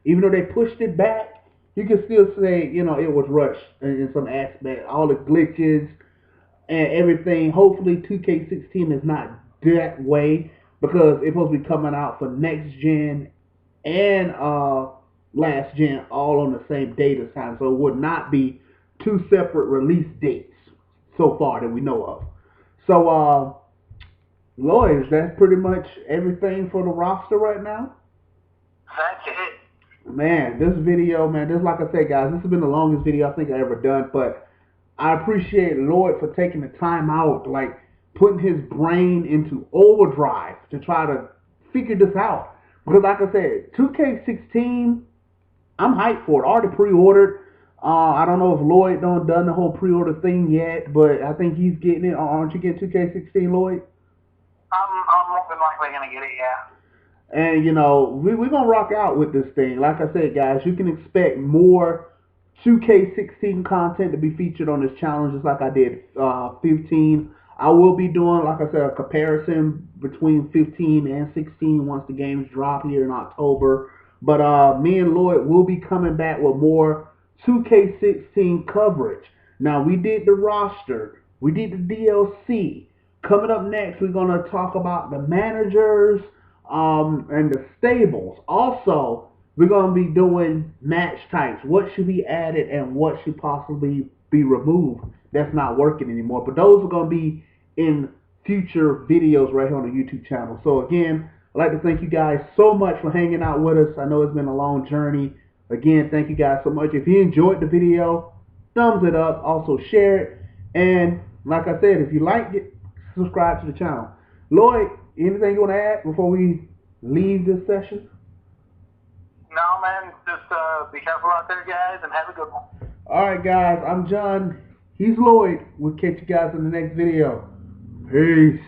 Even though they pushed it back, you can still say, you know, it was rushed in some aspect. All the glitches and everything. Hopefully 2K16 is not that way because it's supposed to be coming out for next gen and last gen all on the same date this time. So it would not be two separate release dates so far that we know of. So Lloyd, that's pretty much everything for the roster right now. That's it. Man, this video, man, this like I said, guys, this has been the longest video I think I ever done, but I appreciate Lloyd for taking the time out, like putting his brain into overdrive to try to figure this out. Because like I said, 2K16, I'm hyped for it. Already pre-ordered. I don't know if Lloyd done the whole pre-order thing yet, but I think he's getting it. Aren't you getting 2K16, Lloyd? I'm more than likely gonna get it, yeah. And, you know, we're going to rock out with this thing. Like I said, guys, you can expect more 2K16 content to be featured on this challenge, just like I did 15. I will be doing, like I said, a comparison between 15 and 16 once the games drop here in October. But me and Lloyd will be coming back with more 2K16 coverage. Now, we did the roster. We did the DLC. Coming up next, we're going to talk about the managers, and the stables. Also, we're going to be doing match types. What should be added and what should possibly be removed that's not working anymore. But those are going to be in future videos right here on the YouTube channel. So again, I'd like to thank you guys so much for hanging out with us. I know it's been a long journey. Again, thank you guys so much. If you enjoyed the video, thumbs it up. Also share it. And like I said, if you liked it, subscribe to the channel. Lloyd, anything you want to add before we leave this session? No, man. Just be careful out there, guys, and have a good one. Alright, guys. I'm John. He's Lloyd. We'll catch you guys in the next video. Peace.